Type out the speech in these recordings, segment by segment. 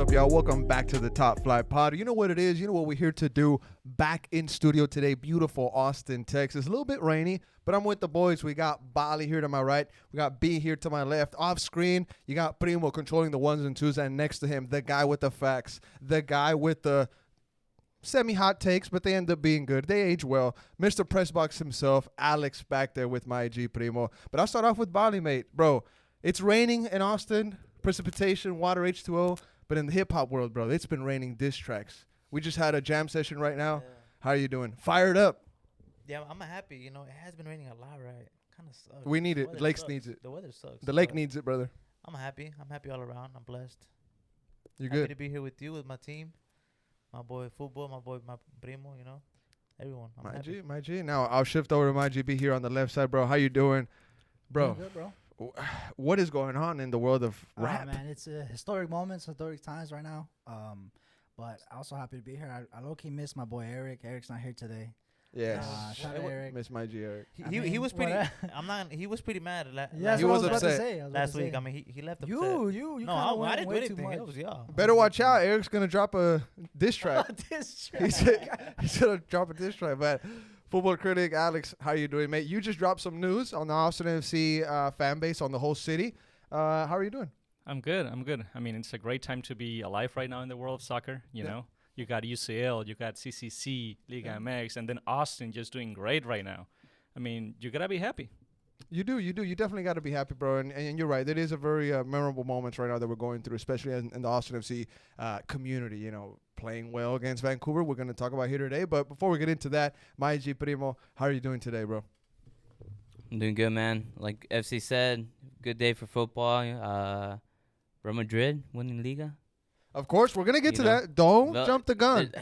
up, y'all? Welcome back to the Top Flight Pod. You know what it is. You know what we're here to do. Back in studio today, beautiful Austin, Texas. A little bit rainy, but I'm with the boys. We got Bali here to my right. We got B here to my left. Off screen, you got Primo controlling the ones and twos, and next to him, the guy with the facts, the guy with the semi-hot takes, but they end up being good. They age well. Mr. Pressbox himself, Alex, back there with my G Primo. But I'll start off with Bali, mate. Bro, it's raining in Austin. Precipitation, water, H2O. But in the hip-hop world, bro, it's been raining diss tracks. We just had a jam session right now. Yeah. How are you doing? Fired up. Yeah, I'm happy. You know, it has been raining a lot, right? Kind of sucks. We need The it. weather Lakes sucks. needs it. The weather sucks. The lake but needs it, brother. I'm happy. I'm happy all around. I'm blessed. You're happy good. to be here with you, with my team, my boy Football, my boy, my primo, you know, everyone. I'm happy. My G. Now, I'll shift over to my GB here on the left side, bro. How you doing? Bro, Good, bro. what is going on in the world of rap? Man, it's historic moments, historic times right now. But I'm also happy to be here. I low-key miss my boy Eric. Eric's not here today. Yes. Shout out Eric. Miss my G, Eric. He was pretty. He was pretty mad. Yeah, He was upset. last week. I mean, he left upset. You No, I didn't do way too anything. much. It was y'all. Better watch out. Eric's going to drop a diss track. This He's going to drop a diss track. But football critic Alex, how you doing, mate? You just dropped some news on the Austin FC fan base, on the whole city. How are you doing? I'm good. I mean, it's a great time to be alive right now in the world of soccer. You know, you got UCL, you got CCC, Liga MX, and then Austin just doing great right now. I mean, you gotta be happy. You do. You definitely got to be happy, bro. And you're right. It is a very memorable moment right now that we're going through, especially in the Austin FC community. You know, playing well against Vancouver. We're going to talk about here today. But before we get into that, my G Primo, how are you doing today, bro? I'm doing good, man. Like FC said, good day for football. Real Madrid winning Liga. Of course, we're going to get to You know, that. Don't well, jump the gun.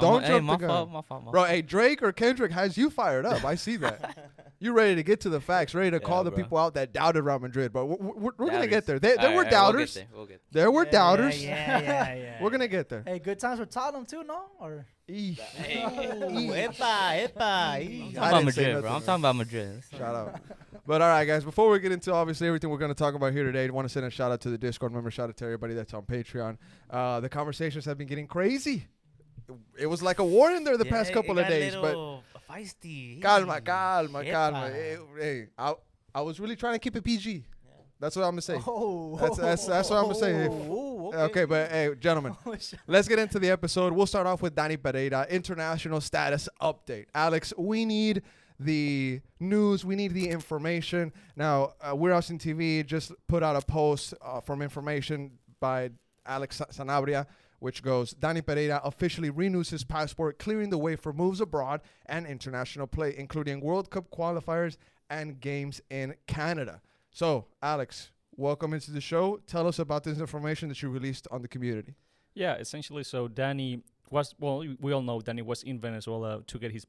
Don't jump my the gun. fault, my fault. Bro, hey, Drake or Kendrick has you fired up. I see that. You ready to get to the facts, ready to Yeah, call the bro. people out that doubted Real Madrid. But we're going to get there. Doubters. There were doubters. We'll get There were doubters. Yeah. We're going to get there. Hey, good times for Tottenham too, no? Or Eesh. Epa. I I'm didn't talking about say Madrid, nothing, bro. I'm man. talking about Madrid. Shout out. But all right, guys, before we get into obviously everything we're going to talk about here today, I want to send a shout out to the Discord member. Shout out to everybody that's on Patreon. The conversations have been getting crazy. It was like a war in there the past couple of days. But feisty. calma. Epa. Hey, I was really trying to keep it PG. That's what I'm going to say. oh, That's what I'm gonna say. Okay, but hey, gentlemen, let's get into the episode. We'll start off with Dani Pereira, international status update. Alex, we need the news. We need the information. Now, We're Austin TV just put out a post from information by Alex Sanabria, which goes, Dani Pereira officially renews his passport, clearing the way for moves abroad and international play, including World Cup qualifiers and games in Canada. So, Alex, welcome into the show. Tell us about this information that you released on the community. Yeah, essentially. So Danny was, well, we all know Danny was in Venezuela to get his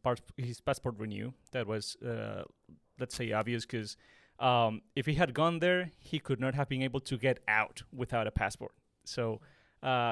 passport renewed. That was, let's say, obvious because if he had gone there, he could not have been able to get out without a passport. So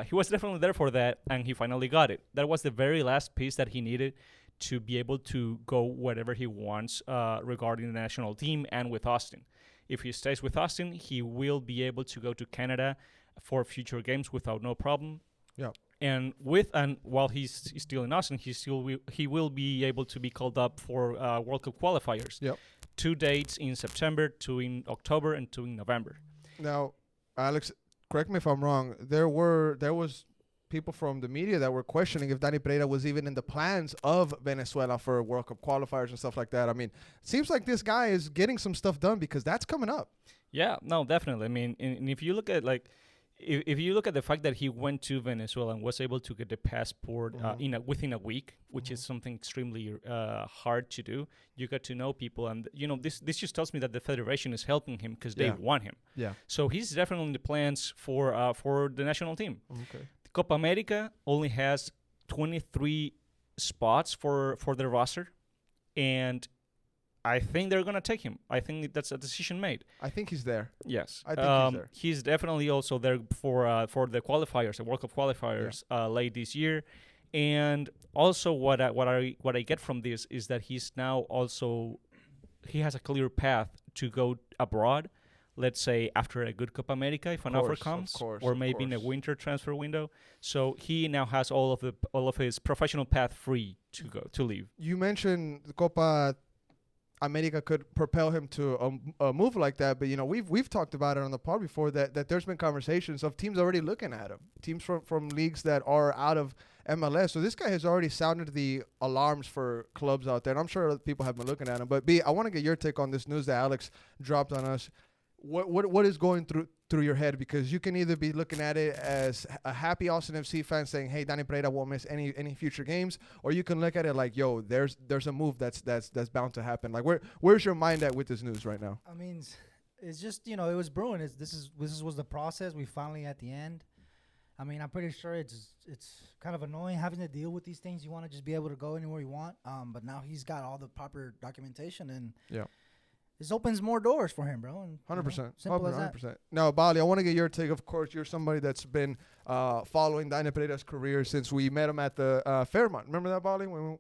he was definitely there for that, and he finally got it. That was the very last piece that he needed to be able to go wherever he wants regarding the national team and with Austin. If he stays with Austin, he will be able to go to Canada for future games without no problem. Yeah. And while he's still in Austin, he will be able to be called up for World Cup qualifiers. Yep. 2 dates in September, 2 in October, and 2 in November. Now, Alex, correct me if I'm wrong. There was people from the media that were questioning if Dani Pereira was even in the plans of Venezuela for World Cup qualifiers and stuff like that. I mean, it seems like this guy is getting some stuff done because that's coming up. Yeah, no, definitely. I mean, and if you look at if you look at the fact that he went to Venezuela and was able to get the passport within a week, which is something extremely hard to do, you get to know people, and this just tells me that the federation is helping him because they want him. Yeah. So he's definitely in the plans for the national team. Okay. Copa America only has 23 spots for the roster, and I think they're going to take him. I think that's a decision made. I think he's there. Yes. I think he's there. He's definitely also there for the qualifiers, the World Cup qualifiers late this year. And also what I get from this is that he's now also, he has a clear path to go abroad let's say after a good Copa America, if an offer Course, of comes, course, or of maybe in a course. winter transfer window. So he now has all of his professional path free to leave. You mentioned the Copa America could propel him to a move like that, but we've talked about it on the pod before that there's been conversations of teams already looking at him, teams from leagues that are out of MLS. So this guy has already sounded the alarms for clubs out there, and I'm sure other people have been looking at him. But B, I want to get your take on this news that Alex dropped on us. What is going through your head? Because you can either be looking at it as a happy Austin FC fan saying, "Hey, Dani Pereira won't miss any future games," or you can look at it like, "Yo, there's a move that's bound to happen." Like, where's your mind at with this news right now? I mean, it's just it was brewing. This was the process. We finally at the end. I mean, I'm pretty sure it's kind of annoying having to deal with these things. You want to just be able to go anywhere you want. But now he's got all the proper documentation, and Yeah. this opens more doors for him, bro. And, 100%. simple as that. 100%. Now, Bali, I want to get your take. Of course, you're somebody that's been following Dani Pereira's career since we met him at the Fairmont. Remember that, Bali, when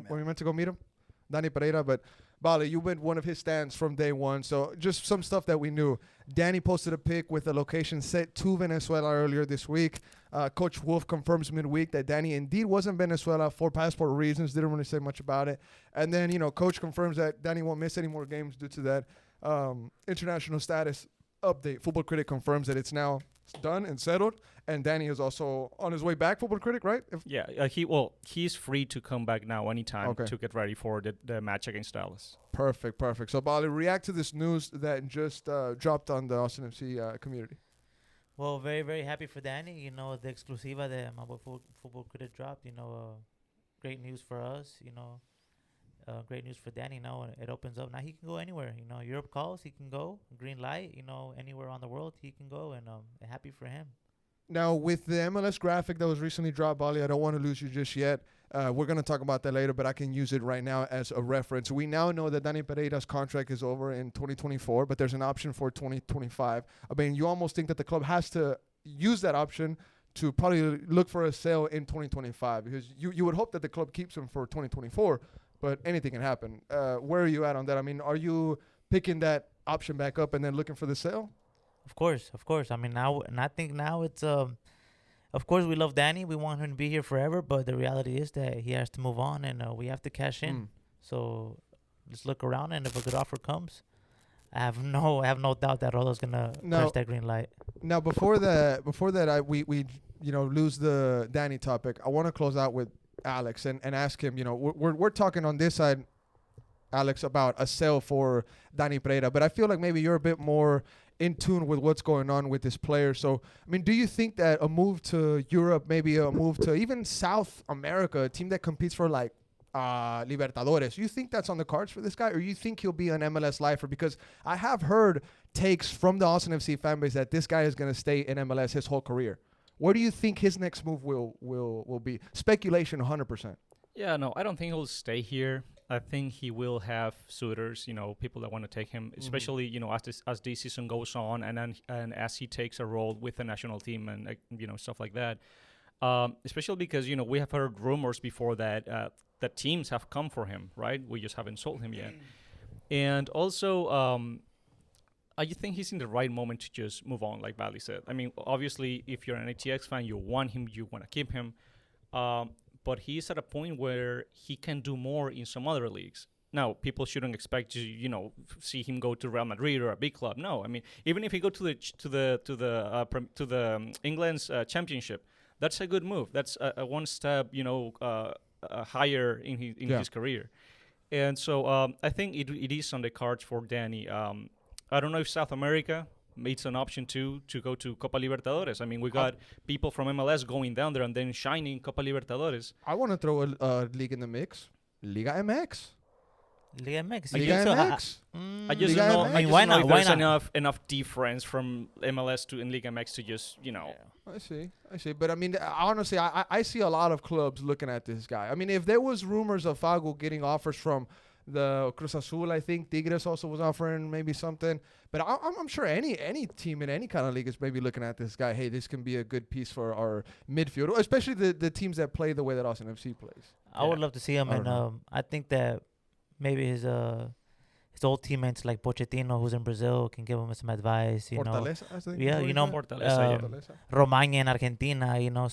we went to go meet him? Dani Pereira. But, Bali, you went one of his stands from day one. So just some stuff that we knew. Danny posted a pic with a location set to Venezuela earlier this week. Coach Wolf confirms midweek that Danny indeed was in Venezuela for passport reasons. Didn't really say much about it. And then, Coach confirms that Danny won't miss any more games due to that international status update. Football Critic confirms that it's now done and settled. And Danny is also on his way back, Football Critic, right? He's free to come back now anytime to get ready for the match against Dallas. Perfect. So, Bali, react to this news that just dropped on the Austin FC community. Well, very, very happy for Danny. The exclusiva that my boy Football Critic dropped. Great news for us. Great news for Danny. Now it opens up. Now he can go anywhere. Europe calls, he can go. Green light. Anywhere around the world he can go, and happy for him. Now, with the MLS graphic that was recently dropped, Bali, I don't want to lose you just yet. We're going to talk about that later, but I can use it right now as a reference. We now know that Dani Pereira's contract is over in 2024, but there's an option for 2025. I mean, you almost think that the club has to use that option to probably look for a sale in 2025, because you would hope that the club keeps him for 2024, but anything can happen. Where are you at on that? I mean, are you picking that option back up and then looking for the sale? Of course. I mean, I think now it's of course we love Danny. We want him to be here forever, but the reality is that he has to move on, and we have to cash in. So let's look around, and if a good offer comes, I have no doubt that Rolo's gonna press that green light. Now, before that, we lose the Danny topic. I want to close out with Alex and ask him. We're talking on this side, Alex, about a sale for Dani Pereira, but I feel like maybe you're a bit more in tune with what's going on with this player. So, I mean, do you think that a move to Europe, maybe a move to even South America, a team that competes for like Libertadores, you think that's on the cards for this guy, or you think he'll be an MLS lifer? Because I have heard takes from the Austin FC fan base that this guy is going to stay in MLS his whole career. Where do you think his next move will be? Speculation, 100%. Yeah, no, I don't think he'll stay here. I think he will have suitors, people that want to take him, especially, as this season goes on, and as he takes a role with the national team and stuff like that. Especially because we have heard rumors before that that teams have come for him, right? We just haven't sold him yet. And also, I think he's in the right moment to just move on, like Bali said. I mean, obviously, if you're an ATX fan, you want him, you want to keep him. But he's at a point where he can do more in some other leagues. Now, people shouldn't expect to, see him go to Real Madrid or a big club. No, I mean, even if he go to the England's championship, that's a good move. That's a one step, higher in his career. And so I think it is on the cards for Danny. I don't know if South America, it's an option to go to Copa Libertadores. I mean, we got people from MLS going down there and then shining Copa Libertadores. I want to throw a league in the mix. Liga MX. Liga MX. Liga MX. I just Liga don't know. MX. I just Why don't know not? if Why there's not? enough difference from MLS to in Liga MX to just I see. But I mean, honestly, I see a lot of clubs looking at this guy. I mean, if there was rumors of Fago getting offers from the Cruz Azul, I think Tigres also was offering maybe something. But I'm sure any team in any kind of league is maybe looking at this guy. Hey, this can be a good piece for our midfield, especially the teams that play the way that Austin FC plays. I would love to see him, and I think that maybe his his old teammates like Pochettino, who's in Brazil, can give him some advice. You know, Fortaleza, I think. yeah, you know, Fortaleza, yeah. Fortaleza. Romagna in Argentina. You know,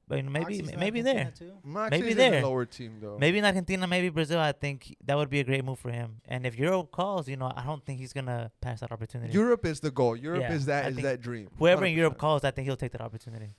maybe Moxie's in maybe Argentina there. too. Moxie's Maybe in there. the lower team though. Maybe in Argentina, maybe Brazil. I think that would be a great move for him. And if Europe calls, you know, I don't think he's gonna pass that opportunity. Europe is the goal. Europe Yeah, is I that think dream. Whoever in Europe 100%. calls, I think he'll take that opportunity.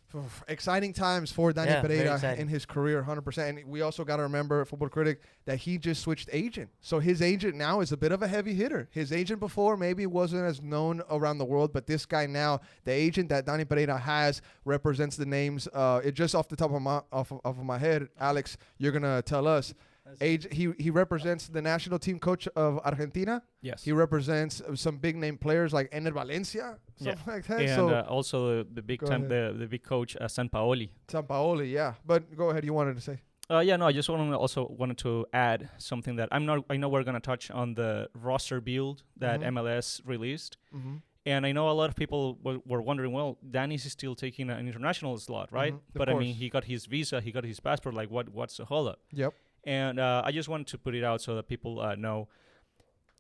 Exciting times for Dani Yeah, very Pereira exciting. in his career, 100%. And we also got to remember, Football Critic, that he just switched agent. So his agent now is a bit of a heavy hitter. His agent before maybe wasn't as known around the world, but this guy now, the agent that Dani Pereira has, represents the names. It just off the top of my head, Alex, you're gonna tell us. He represents the national team coach of Argentina. Yes. He represents some big name players like Ener Valencia, Yeah. something like that. And So also the big Go time, ahead. the big coach, Sampaoli. Sampaoli, yeah. But go ahead, you wanted to say. Yeah, no, I just wanted to add something that I know we're gonna touch on the roster build that Mhm. MLS released, Mm-hmm. and I know a lot of people were wondering, well, Danny's still taking an international slot, right? Mhm, of But I mean, course. he got his visa, he got his passport. Like, what's the hold up? Yep. And I just wanted to put it out so that people know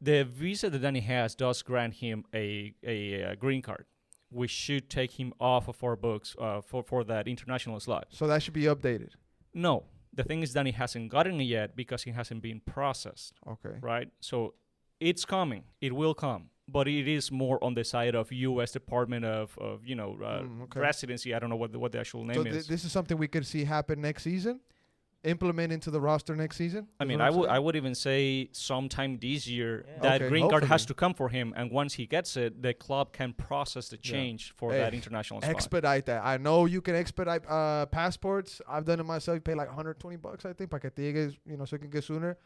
the visa that Danny has does grant him a green card. We should take him off of our books for that international slot. So that should be updated. No. The thing is, Danny hasn't gotten it yet because he hasn't been processed, Okay. right? So it's coming. It will come. But it is more on the side of U.S. Department of Okay. Residency. I don't know what the actual name So is. this is something we could see happen next season? Implement into the roster next season? I is mean, what I'm I saying? would even say sometime this year Yeah. that Okay, green card has hopefully. to come for him, and once he gets it, the club can process the Yeah. change for Hey, that international spot. Expedite that. I know you can expedite passports. I've done it myself. You pay like $120, I think, para que te llegues, so you can get sooner.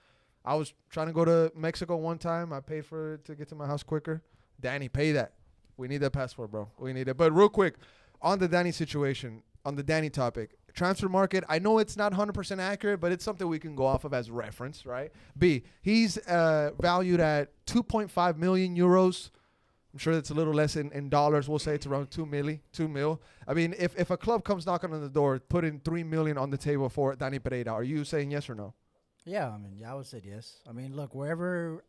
I was trying to go to Mexico one time. I paid for it to get to my house quicker. Danny, pay that. We need that passport, bro. We need it. But real quick, on the Danny situation, on the Danny topic, transfer market, I know it's not 100% accurate, but it's something we can go off of as reference, right? B, he's valued at 2.5 million euros. I'm sure that's a little less in dollars. We'll say it's around 2 mil. I mean, if a club comes knocking on the door, putting 3 million on the table for Dani Pereira, are you saying yes or no? Yeah, I mean, I would say yes. I mean, look, wherever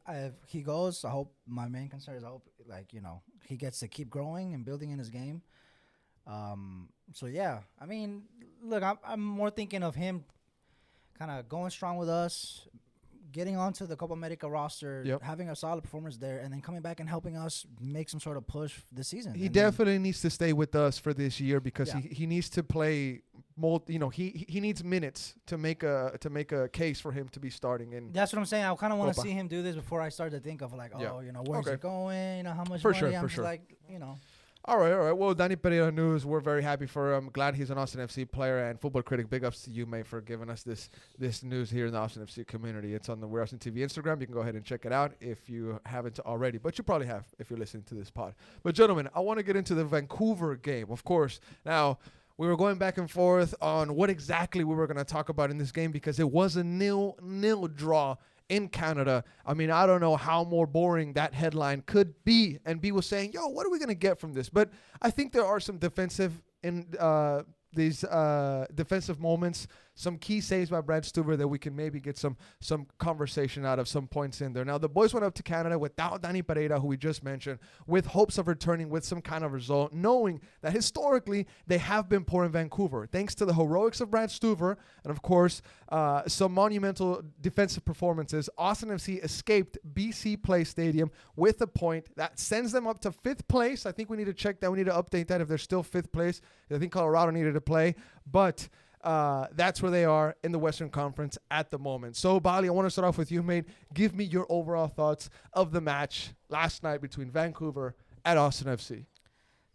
he goes, I hope my main concern is I hope, he gets to keep growing and building in his game. So yeah, I mean, look, I'm more thinking of him kind of going strong with us, getting onto the Copa America roster, Yep. having a solid performance there, and then coming back and helping us make some sort of push this season. He And then- definitely needs to stay with us for this year because Yeah. he needs to play he needs minutes to make a case for him to be starting in. That's what I'm saying. I kind of want to Copa. see him do this before I start to think of like, Yeah. where's Okay. it going? How much For money? sure, I'm for just sure. like, All right. Well, Dani Pereira news. We're very happy for him. Glad he's an Austin FC player and football critic. Big ups to you, mate, for giving us this news here in the Austin FC community. It's on the We're Austin TV Instagram. You can go ahead and check it out if you haven't already, but you probably have if you're listening to this pod. But gentlemen, I want to get into the Vancouver game, of course. Now, we were going back and forth on what exactly we were going to talk about in this game because it was a 0-0 draw in Canada. I mean, I don't know how more boring that headline could be. And B was saying, yo, what are we going to get from this? But I think there are some defensive moments, some key saves by Brad Stuver that we can maybe get some conversation out of, some points in there. Now, the boys went up to Canada without Dani Pereira, who we just mentioned, with hopes of returning with some kind of result, knowing that historically they have been poor in Vancouver. Thanks to the heroics of Brad Stuver and, of course, some monumental defensive performances, Austin FC escaped BC Place Stadium with a point that sends them up to 5th place. I think we need to check that. We need to update that if they're still 5th place. I think Colorado needed to play, but that's where they are in the Western Conference at the moment. So, Bali, I want to start off with you, mate. Give me your overall thoughts of the match last night between Vancouver and Austin FC.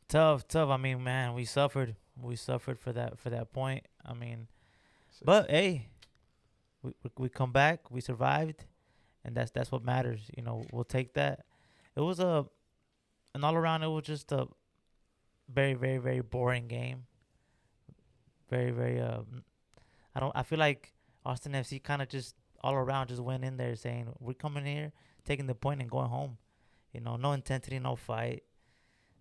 Tough. I mean, man, we suffered for that point. I mean, but hey, we come back, we survived, and that's what matters. We'll take that. It was an all around. It was just a very, very, very boring game. Very, very. I feel like Austin FC kind of just all around just went in there saying we're coming here, taking the point and going home. No intensity, no fight,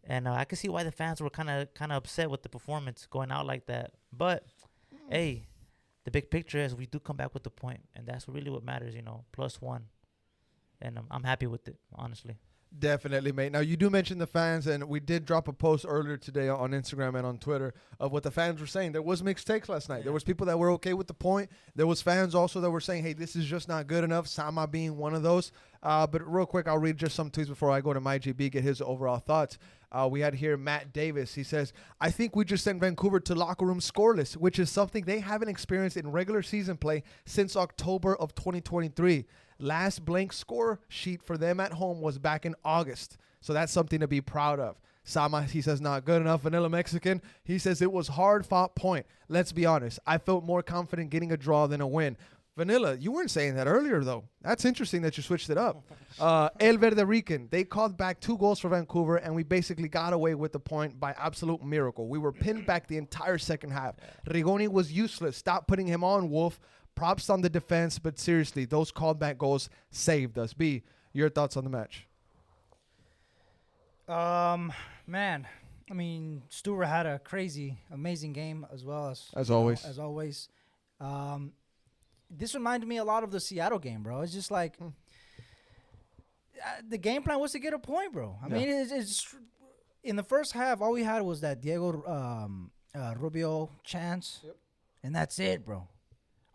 and I can see why the fans were kind of upset with the performance going out like that. But hey, the big picture is we do come back with the point, and that's really what matters. +1. and I'm happy with it, honestly. Definitely, mate. Now, you do mention the fans, and we did drop a post earlier today on Instagram and on Twitter of what the fans were saying. There was mixed takes last night. There was people that were okay with the point. There was fans also that were saying, hey, this is just not good enough, Sama being one of those. But real quick, I'll read just some tweets before I go to my GB, get his overall thoughts. We had here Matt Davis. He says, I think we just sent Vancouver to locker room scoreless, which is something they haven't experienced in regular season play since October of 2023. Last blank score sheet for them at home was back in August. So that's something to be proud of. Sama, he says, not good enough. Vanilla Mexican, he says, it was hard-fought point. Let's be honest. I felt more confident getting a draw than a win. Vanilla, you weren't saying that earlier, though. That's interesting that you switched it up. El Verde Rican, they called back 2 goals for Vancouver, and we basically got away with the point by absolute miracle. We were pinned back the entire second half. Rigoni was useless. Stop putting him on, Wolf. Props on the defense, but seriously, those called back goals saved us. B, your thoughts on the match? Man, I mean, Stuver had a crazy, amazing game as well As always. As always. This reminded me a lot of the Seattle game, bro. It's just like the game plan was to get a point, bro. I mean, it's in the first half, all we had was that Diego Rubio chance, and that's it, bro.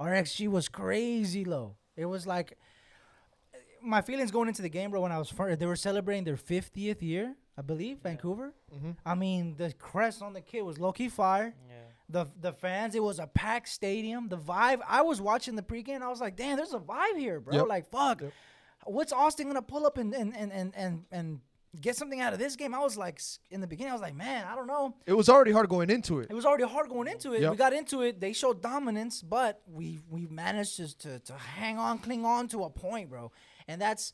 Our XG was crazy low. It was like my feelings going into the game, bro. When I was they were celebrating their 50th year, I believe, Vancouver. Mm-hmm. I mean, the crest on the kid was low key fire. Yeah. The fans, it was a packed stadium. The vibe. I was watching the pregame. I was like, damn, there's a vibe here, bro. Yep. Like, fuck. Yep. What's Austin gonna pull up and get something out of this game? I was like, in the beginning, I was like, man, I don't know. It was already hard going into it. It was already hard going into it. Yep. We got into it. They showed dominance, but we managed to hang on, cling on to a point, bro. And that's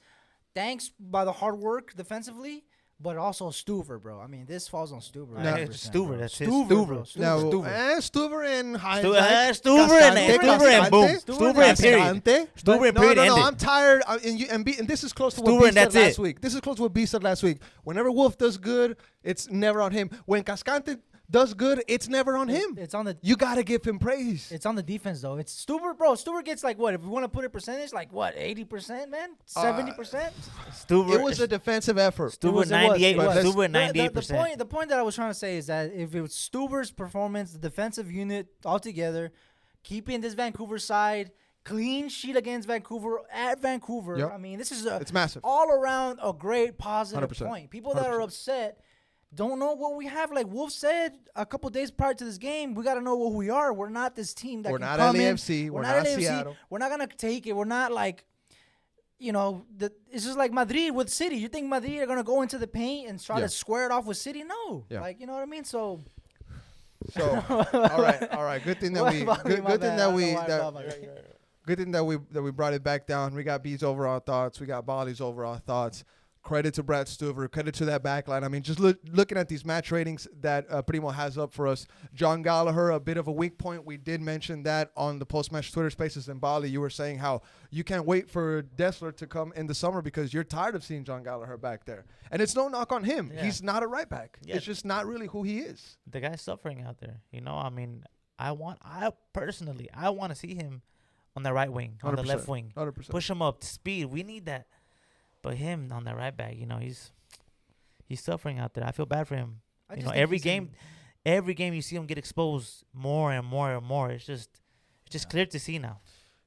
thanks by the hard work defensively, but also Stuver, bro. I mean, this falls on Stuver. No, 100%, Stuver, bro. that's his. Stuver, bro. Now, Stuver. Stuver and Stuver and boom. Stuver and period. Stuver and period No, ended. I'm tired. And this is close to what Stuver B and said that's last it. week. This is close to what B said last week. Whenever Wolf does good, it's never on him. When Cascante does good, it's never on him. It's on the You got to give him praise. It's on the defense, though. It's Stuver, bro. Stuver gets like what? If we want to put a percentage, like what? 80%, man? 70%? Stuver. It was a defensive effort. Stuver 98. But let's- Stuver 98%. The point that I was trying to say is that if it was Stuver's performance, the defensive unit altogether, keeping this Vancouver side, clean sheet against Vancouver at Vancouver. Yep. I mean, this is It's massive. all around a great positive 100%. point. People that are 100%. upset don't know what we have. Like Wolf said a couple days prior to this game, we got to know who we are. We're not this team that We're can not come in. LAFC. We're not LAFC. Seattle. We're not gonna take it. We're not like, it's just like Madrid with City. You think Madrid are gonna go into the paint and try to square it off with City? No. Yeah. Like, you know what I mean? So all right. Good thing that we good thing that we brought it back down. We got B's overall thoughts. We got Bali's overall thoughts. Credit to Brad Stuver. Credit to that back line. I mean, just looking at these match ratings that Primo has up for us. John Gallagher, a bit of a weak point. We did mention that on the post-match Twitter Spaces. And Bali, you were saying how you can't wait for Dessler to come in the summer because you're tired of seeing John Gallagher back there. And it's no knock on him. Yeah. He's not a right back. Yeah. It's just not really who he is. The guy's suffering out there. I mean, I personally want to see him on the right wing, on the 100%. left wing. 100%. Push him up to speed. We need that. But him on the right back, he's suffering out there. I feel bad for him. Every game you see him get exposed more and more and more. It's just clear to see now.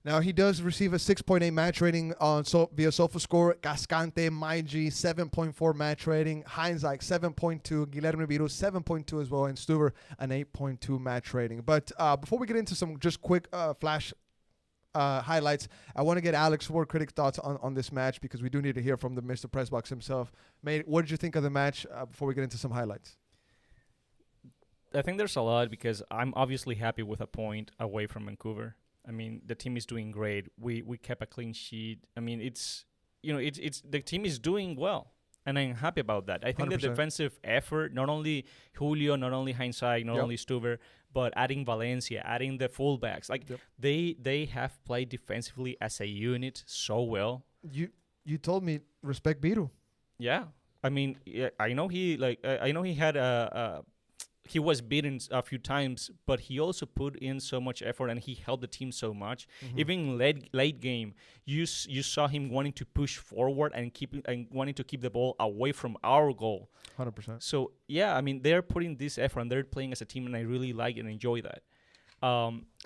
Now, he does receive a 6.8 match rating via SofaScore. Cascante, Maiji, 7.4 match rating. Heinzike, 7.2. Guilherme Biru, 7.2 as well. And Stuver, an 8.2 match rating. But before we get into some just quick flash highlights, I want to get Alex Ward critic thoughts on this match because we do need to hear from the Mr. Pressbox himself. Mate, what did you think of the match before we get into some highlights? I think there's a lot because I'm obviously happy with a point away from Vancouver. I mean, the team is doing great. We kept a clean sheet. I mean, it's the team is doing well, and I'm happy about that. I think 100%. the defensive effort, not only Julio, not only Hindsight, not only Stuver, but adding Valencia, adding the fullbacks, they have played defensively as a unit so well. You told me respect Biru. Yeah, I mean, I know he had he was beaten a few times, but he also put in so much effort and he helped the team so much. Even late game, you saw him wanting to push forward and wanting to keep the ball away from our goal. 100%. So yeah, I mean they're putting this effort and they're playing as a team, and I really like and enjoy that.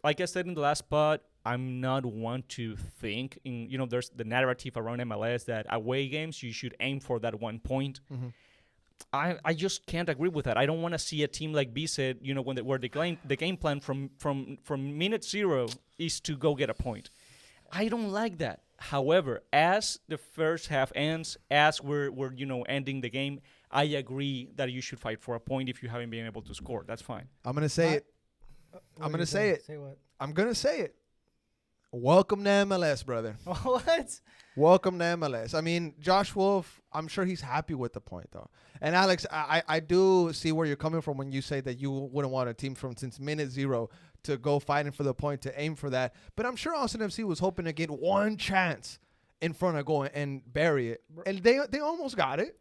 Like I said in the last pod, I'm not one to think in, there's the narrative around MLS that away games you should aim for that 1 point. I just can't agree with that. I don't want to see a team like B said, where the game plan from minute 0 is to go get a point. I don't like that. However, as the first half ends, as we're ending the game, I agree that you should fight for a point if you haven't been able to score. That's fine. I'm going to say it. I'm going to say it. Say what? I'm going to say it. Welcome to MLS, brother. What? Welcome to MLS. I mean, Josh Wolf, I'm sure he's happy with the point, though. And, Alex, I do see where you're coming from when you say that you wouldn't want a team from since minute 0 to go fighting for the point, to aim for that. But I'm sure Austin FC was hoping to get one chance in front of goal and bury it. And they almost got it.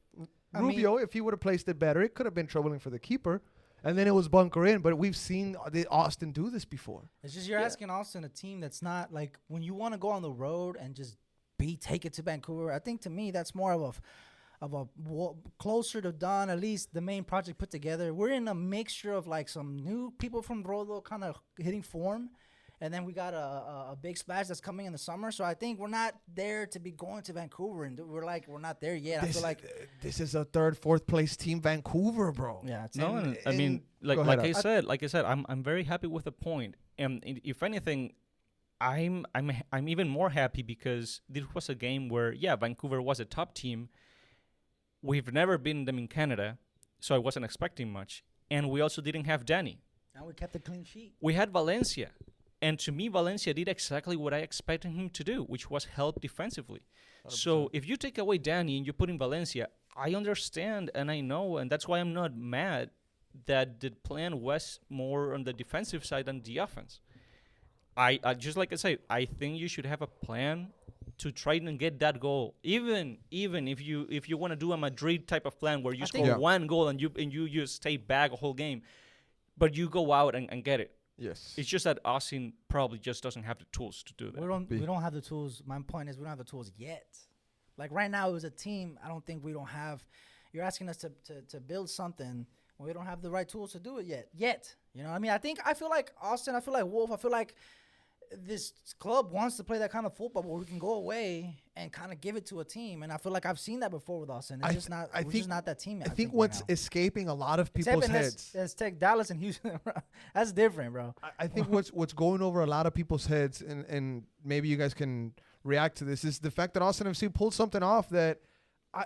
Rubio, if he would have placed it better, it could have been troubling for the keeper. And then it was bunker in, but we've seen Austin do this before. It's just you're asking Austin, a team that's not like when you want to go on the road and just take it to Vancouver. I think to me that's more of a closer to done. At least the main project put together. We're in a mixture of like some new people from Rolo kind of hitting form, and then we got a big splash that's coming in the summer. So I think we're not there to be going to Vancouver, and we're not there yet. I feel like this is a 3rd, 4th place team, Vancouver, bro. Yeah, I mean, like I said, I'm very happy with the point, and if anything, I'm even more happy because this was a game where Vancouver was a top team. We've never beaten them in Canada, so I wasn't expecting much, and we also didn't have Dani. And we kept a clean sheet. We had Valencia. And to me, Valencia did exactly what I expected him to do, which was help defensively. 100%. So if you take away Dani and you put in Valencia, I understand and I know, and that's why I'm not mad that the plan was more on the defensive side than the offense. I just like I say, I think you should have a plan to try and get that goal. Even if you want to do a Madrid type of plan where you score one goal and you just stay back a whole game, but you go out and get it. Yes. It's just that Austin probably just doesn't have the tools to do that. We don't have the tools. My point is we don't have the tools yet. Like right now, as a team, I don't think we don't have. You're asking us to build something when we don't have the right tools to do it yet. You know what I mean? I feel like Austin. I feel like Wolf. I feel like this club wants to play that kind of football where we can go away and kind of give it to a team. And I feel like I've seen that before with Austin. It's just not. We're just not that team yet. I think what's escaping a lot of people's heads. Let's take Dallas and Houston. That's different, bro. I think what's going over a lot of people's heads, and maybe you guys can react to this, is the fact that Austin FC pulled something off that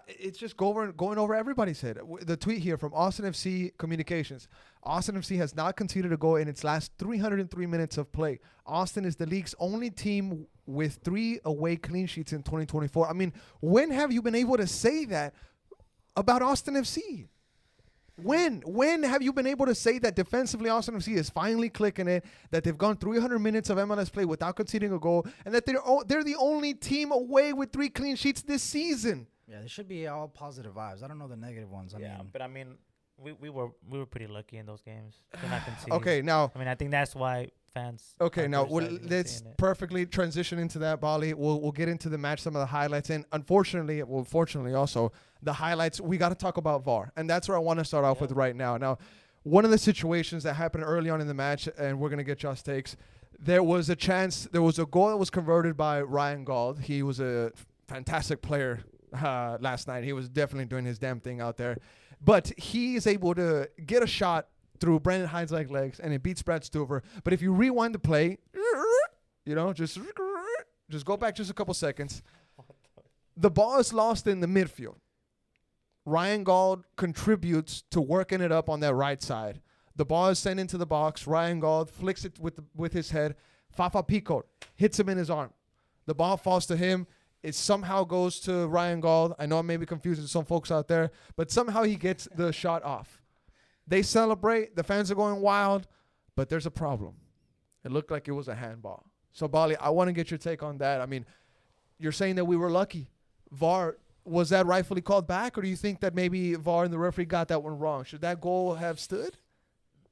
it's just going over everybody's head. The tweet here from Austin FC Communications. Austin FC has not conceded a goal in its last 303 minutes of play. Austin is the league's only team with 3 away clean sheets in 2024. I mean, when have you been able to say that about Austin FC? When have you been able to say that defensively Austin FC is finally clicking it, that they've gone 300 minutes of MLS play without conceding a goal, and that they're the only team away with 3 clean sheets this season? Yeah, there should be all positive vibes. I don't know the negative ones. I mean, we were pretty lucky in those games to not concede. Okay, now I mean, I think that's why fans. Okay, now let's perfectly transition into that, Bali. We'll get into the match, some of the highlights, and fortunately also the highlights. We got to talk about VAR, and that's where I want to start off with right now. Now, one of the situations that happened early on in the match, and we're gonna get y'all's takes. There was a goal that was converted by Ryan Gauld. He was a fantastic player last night. He was definitely doing his damn thing out there. But he is able to get a shot through Brandon Hyde's legs, and it beats Brad Stuver. But if you rewind the play, just go back just a couple seconds. The ball is lost in the midfield. Ryan Gauld contributes to working it up on that right side. The ball is sent into the box. Ryan Gauld flicks it with his head. Fafa Pico hits him in his arm. The ball falls to him. It somehow goes to Ryan Gauld. I know I may be confusing some folks out there, but somehow he gets the shot off. They celebrate. The fans are going wild, but there's a problem. It looked like it was a handball. So, Bali, I want to get your take on that. I mean, you're saying that we were lucky. VAR, was that rightfully called back, or do you think that maybe VAR and the referee got that one wrong? Should that goal have stood?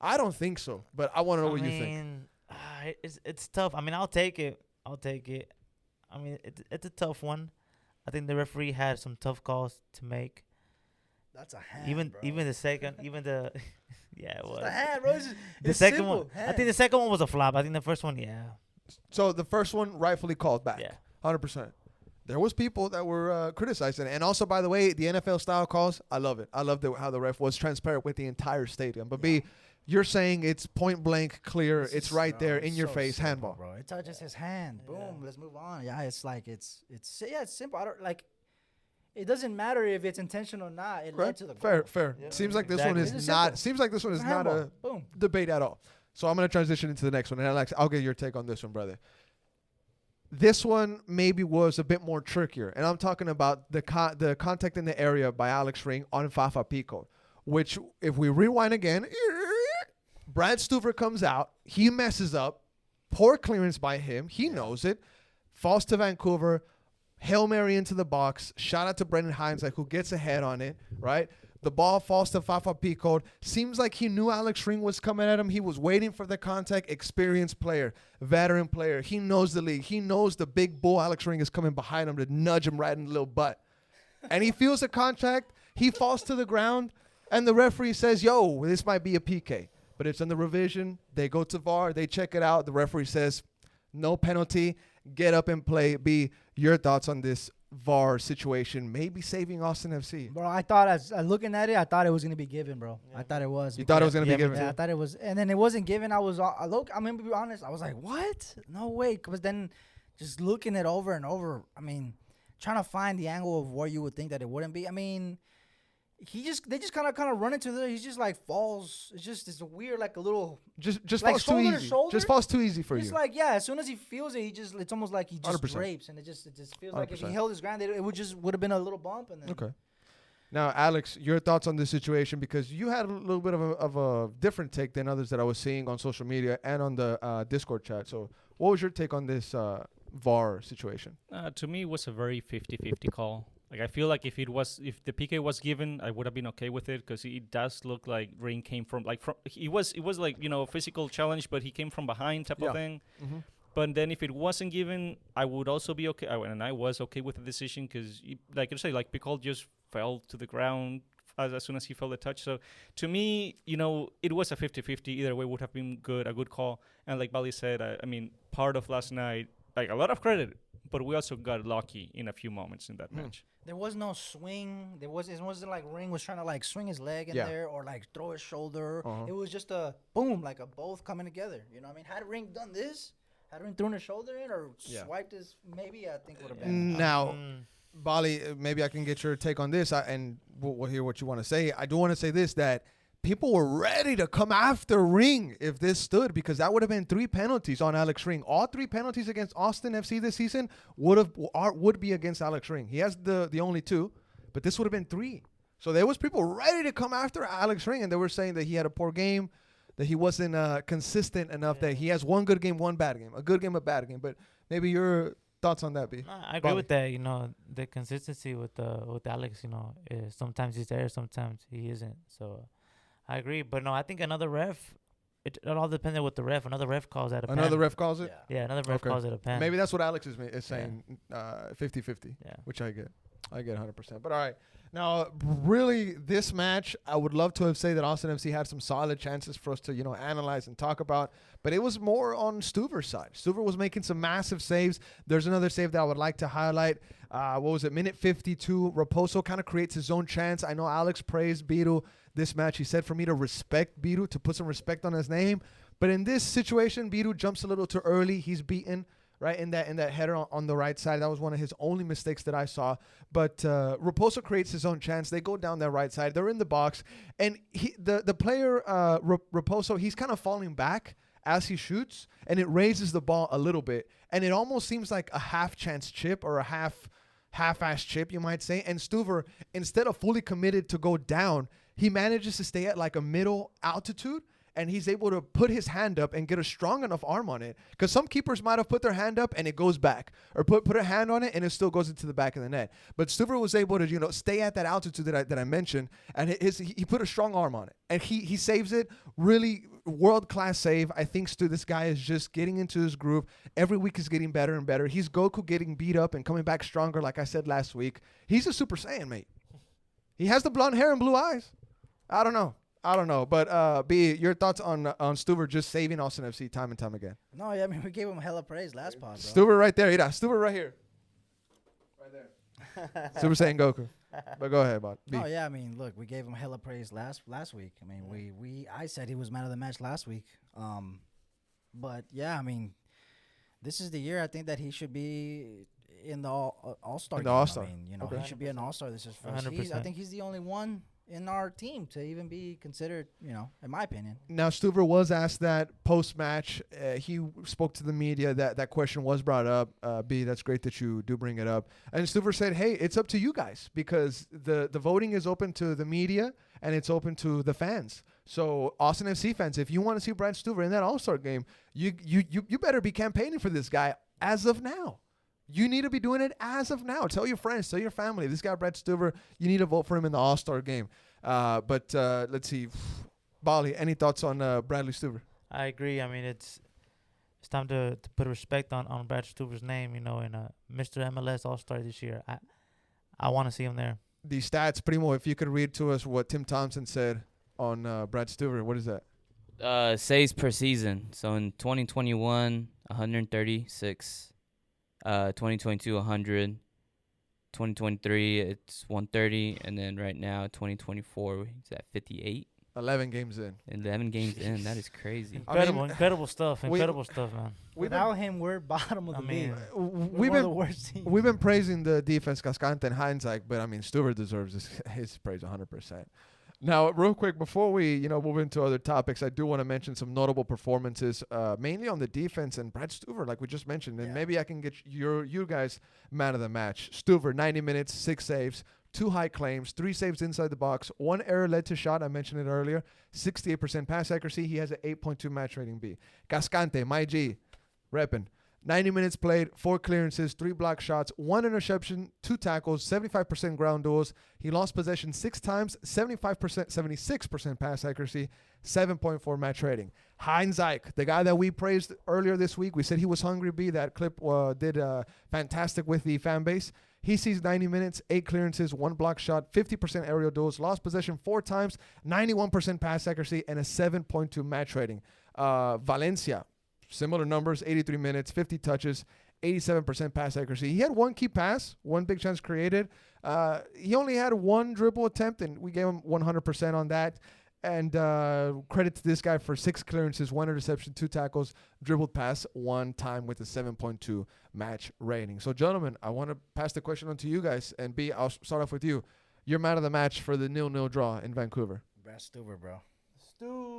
I don't think so, but I want to know what you think. It's tough. I mean, I'll take it. I mean, it's a tough one. I think the referee had some tough calls to make. That's a hand, Even the second, yeah, it was. It's a hand, bro. The second one, I think the second one was a flop. I think the first one, yeah. So the first one rightfully called back. Yeah. 100%. There was people that were criticizing it. And also, by the way, the NFL style calls, I love it. I love how the ref was transparent with the entire stadium. But B, you're saying it's point blank clear. It's right there in your face, simple, handball. bro. It touches his hand. Boom. Let's move on. Yeah, it's like it's simple. I don't like. It doesn't matter if it's intentional or not. It led to the goal. Fair. Yeah. Seems like this Exactly. one is It's not. simple. Seems like this one is It's a not a handball. Boom. debate at all. So I'm gonna transition into the next one, and Alex, I'll get your take on this one, brother. This one maybe was a bit more trickier, and I'm talking about the contact in the area by Alex Ring on Fafa Pico, which if we rewind again, Brad Stuver comes out, he messes up, poor clearance by him, he knows it, falls to Vancouver, Hail Mary into the box, shout out to Brendan Hines, like who gets ahead on it, right? The ball falls to Fafa Pico. Seems like he knew Alex Ring was coming at him. He was waiting for the contact. Experienced player, veteran player. He knows the league. He knows the big bull Alex Ring is coming behind him to nudge him right in the little butt. And he feels the contact. He falls to the ground. And the referee says, yo, this might be a PK. But it's under revision. They go to VAR. They check it out. The referee says, no penalty. Get up and play. B, your thoughts on this VAR situation, maybe saving Austin FC? Bro, I thought as looking at it, I thought it was gonna be given, bro. Yeah. I thought it was. You thought it was going to be given? Yeah, I thought it was, and then it wasn't given. I was, I'm gonna be honest. I was like, what? No way. Because then, just looking it over and over. I mean, trying to find the angle of where you would think that it wouldn't be. I mean, they just kind of run into there. He's just like falls. It's a weird like a little. Just Like falls too shoulder to easy. shoulder? Just falls too easy for It's you. like as soon as he feels it, it's almost like he just 100%. drapes, and it just feels like if he 100%. held his ground, it would have been a little bump, and then Okay. Now, Alex, your thoughts on this situation, because you had a little bit of a different take than others that I was seeing on social media and on the Discord chat. So what was your take on this VAR situation? To me, it was a very 50-50 call. Like I feel like if the PK was given, I would have been okay with it because it does look like Ring came from it was like a physical challenge, but he came from behind type of thing. Mm-hmm. But then if it wasn't given, I would also be okay, and I was okay with the decision because, like you say, like Pickle just fell to the ground as soon as he felt the touch. So to me, it was a 50-50. Either way would have been a good call. And like Bali said, I mean, part of last night, like a lot of credit, but we also got lucky in a few moments in that match. there was no swing. It wasn't like Ring was trying to like swing his leg in Yeah. there or like throw his shoulder. Uh-huh. It was just a boom, like a both coming together. You know what I mean? Had Ring done this, had Ring thrown his shoulder in or Yeah. swiped his, maybe I think would have been. Now, Bali, maybe I can get your take on this, and we'll hear what you want to say. I do want to say this, that people were ready to come after Ring if this stood, because that would have been 3 penalties on Alex Ring. All 3 penalties against Austin FC this season would be against Alex Ring. He has the only 2, but this would have been 3. So there was people ready to come after Alex Ring, and they were saying that he had a poor game, that he wasn't consistent enough, that he has one good game, one bad game, a good game, a bad game. But maybe your thoughts on that, B? No, I agree with that. The consistency with Alex. Sometimes he's there, sometimes he isn't. So I agree. But no, I think another ref. It all depends on what the ref. Another ref calls that a pen. Another ref calls it? Yeah, another ref Okay. calls it a pen. Maybe that's what Alex is saying, 50-50, Yeah. which I get. I get 100%. But all right. Now, really, this match, I would love to have said that Austin FC had some solid chances for us to, analyze and talk about. But it was more on Stuver's side. Stuver was making some massive saves. There's another save that I would like to highlight. What was it? Minute 52. Raposo kind of creates his own chance. I know Alex praised Biru this match. He said for me to respect Biru, to put some respect on his name. But in this situation, Biru jumps a little too early. He's beaten. Right, in that header on the right side. That was one of his only mistakes that I saw. But Raposo creates his own chance. They go down that right side. They're in the box. And the player, Raposo, he's kind of falling back as he shoots. And it raises the ball a little bit. And it almost seems like a half-chance chip or a half-ass chip, you might say. And Stuver, instead of fully committed to go down, he manages to stay at like a middle altitude. and he's able to put his hand up and get a strong enough arm on it. Because some keepers might have put their hand up and it goes back, or put a hand on it and it still goes into the back of the net. But Stuver was able to, stay at that altitude that I mentioned, and he put a strong arm on it, and he saves it. Really world-class save. I think this guy is just getting into his groove. Every week is getting better and better. He's Goku getting beat up and coming back stronger, like I said last week. He's a Super Saiyan, mate. He has the blonde hair and blue eyes. I don't know. But B, your thoughts on Stuver just saving Austin FC time and time again? No, yeah, I mean, we gave him hella praise last pod, bro. Stuver right there. Yeah, Stuver right here. Right there. Super Saiyan Goku. But go ahead, bud. B. Oh yeah, I mean, look, we gave him hella praise last week. I mean, I said he was man of the match last week. But yeah, I mean, this is the year I think that he should be in the All-Star game. All-Star. I mean, Okay. he should be an All-Star. This is first. 100%. I think he's the only one in our team to even be considered, in my opinion. Now, Stuver was asked that post-match. He spoke to the media. That question was brought up. B, that's great that you do bring it up. And Stuver said, hey, it's up to you guys, because the voting is open to the media and it's open to the fans. So Austin FC fans, if you want to see Brad Stuver in that All-Star game, you better be campaigning for this guy as of now. You need to be doing it as of now. Tell your friends, tell your family, this guy, Brad Stuver, you need to vote for him in the All-Star game. But let's see. Bali, any thoughts on Bradley Stuver? I agree. I mean, it's time to put respect on Brad Stuver's name, in Mr. MLS All-Star this year. I want to see him there. The stats, Primo, if you could read to us what Tim Thompson said on Brad Stuver. What is that? Saves per season. So in 2021, 136. 2022, 100. 2023, it's 130. And then right now, 2024, he's at 58. 11 games in. 11 games in. That is crazy. Incredible stuff. Incredible stuff, man. Without him, we're bottom of the league. We've one of the worst teams. We've been praising the defense, Cascante and Heinzike, but I mean, Stuver deserves his praise 100%. Now, real quick, before we move into other topics, I do want to mention some notable performances, mainly on the defense and Brad Stuver, like we just mentioned, and maybe I can get you guys man of the match. Stuver, 90 minutes, 6 saves, 2 high claims, 3 saves inside the box, 1 error led to shot. I mentioned it earlier. 68% pass accuracy. He has an 8.2 match rating B. Cascante, my G, reppin'. 90 minutes played, 4 clearances, 3 block shots, 1 interception, 2 tackles, 75% ground duels. He lost possession 6 times, 76% pass accuracy, 7.4 match rating. Heinzike, the guy that we praised earlier this week, we said he was hungry B. That clip did fantastic with the fan base. He sees 90 minutes, 8 clearances, 1 block shot, 50% aerial duels, lost possession 4 times, 91% pass accuracy, and a 7.2 match rating. Valencia, similar numbers, 83 minutes, 50 touches, 87% pass accuracy. He had 1 key pass, 1 big chance created. He only had 1 dribble attempt, and we gave him 100% on that. And credit to this guy for 6 clearances, 1 interception, 2 tackles, dribbled pass 1 time with a 7.2 match rating. So, gentlemen, I want to pass the question on to you guys. And B, I'll start off with you. You're man of the match for the 0-0 draw in Vancouver. Brad Stuver, bro.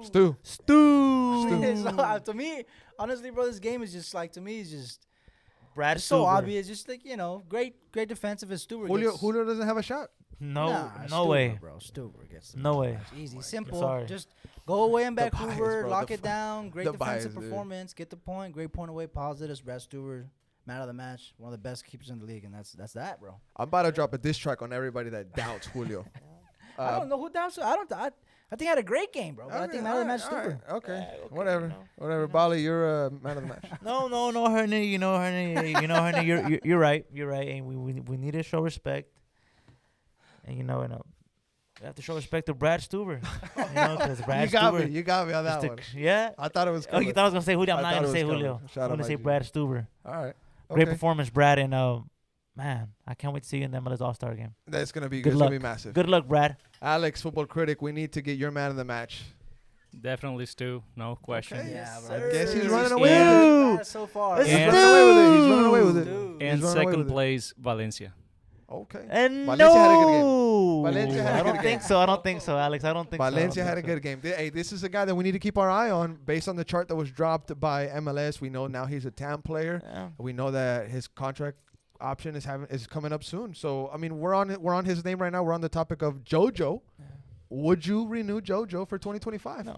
Stu. To me, honestly, bro, this game is just like, to me, it's just Brad so Stuver. obvious. Just like, great defensive as Stuver. Julio doesn't have a shot. No Stuver, way. bro. Stuver gets the No way. Easy, simple. Sorry. Just go away in The Vancouver, bias, bro. lock The it down. Great the defensive bias, dude. performance. Get the point. Great point away positives. Brad Stuver, man of the match, one of the best keepers in the league, and that's that, bro. I'm about to drop a diss track on everybody that doubts Julio. I don't know who doubts. I think I had a great game, bro. But I think man of the match, Stuver. Okay. Whatever. Bali, you're a man of the match. No, Herney. Herney. You're right. You're right. And we need to show respect. And we have to show respect to Brad Stuver. Because Brad Stuver. You got me on that one. Yeah. I thought it was Oh, coming. you thought I was gonna say Julio? I'm I not thought gonna it say was Julio. coming. Shout I'm out gonna say my G. Brad Stuver. All right. Great Okay. performance, Brad. And man, I can't wait to see you in the MLS All-Star game. That's gonna be Good It's luck. gonna be massive. Good luck, Brad. Alex, football critic, we need to get your man of the match. Definitely Stu, no question. Okay. Yeah, I bro. guess he's Dude, running he's away bad with it. so far. He's He's And- running away with it. He's running away with it. Dude. And He's running away second with it. place, Valencia. Okay. And Valencia had a good game. no, Valencia had a I good don't think game. so. I don't think so, Alex. I don't think so. Valencia had a good game. Hey, this is a guy that we need to keep our eye on based on the chart that was dropped by MLS. We know now he's a TAM player. Yeah. We know that his contract option is coming up soon. So I mean, we're on his name right now. We're on the topic of JoJo. Yeah. Would you renew JoJo for 2025? No.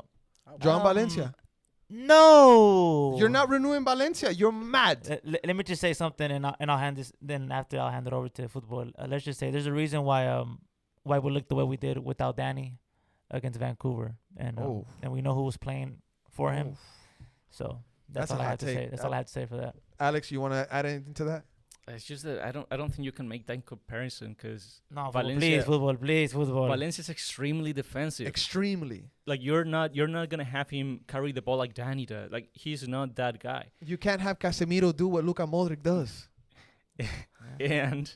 John Valencia. No. You're not renewing Valencia. You're mad. Let me just say something, and I'll hand this. Then after I'll hand it over to football. Let's just say there's a reason why we looked the way we did without Dani against Vancouver, and we know who was playing for him. So that's all I have to say. That's all I have to say for that. Alex, you want to add anything to that? It's just that I don't think you can make that comparison because No, Valencia, please, football. Valencia's extremely defensive. Extremely. Like you're not gonna have him carry the ball like Dani does. Like he's not that guy. You can't have Casemiro do what Luka Modric does. and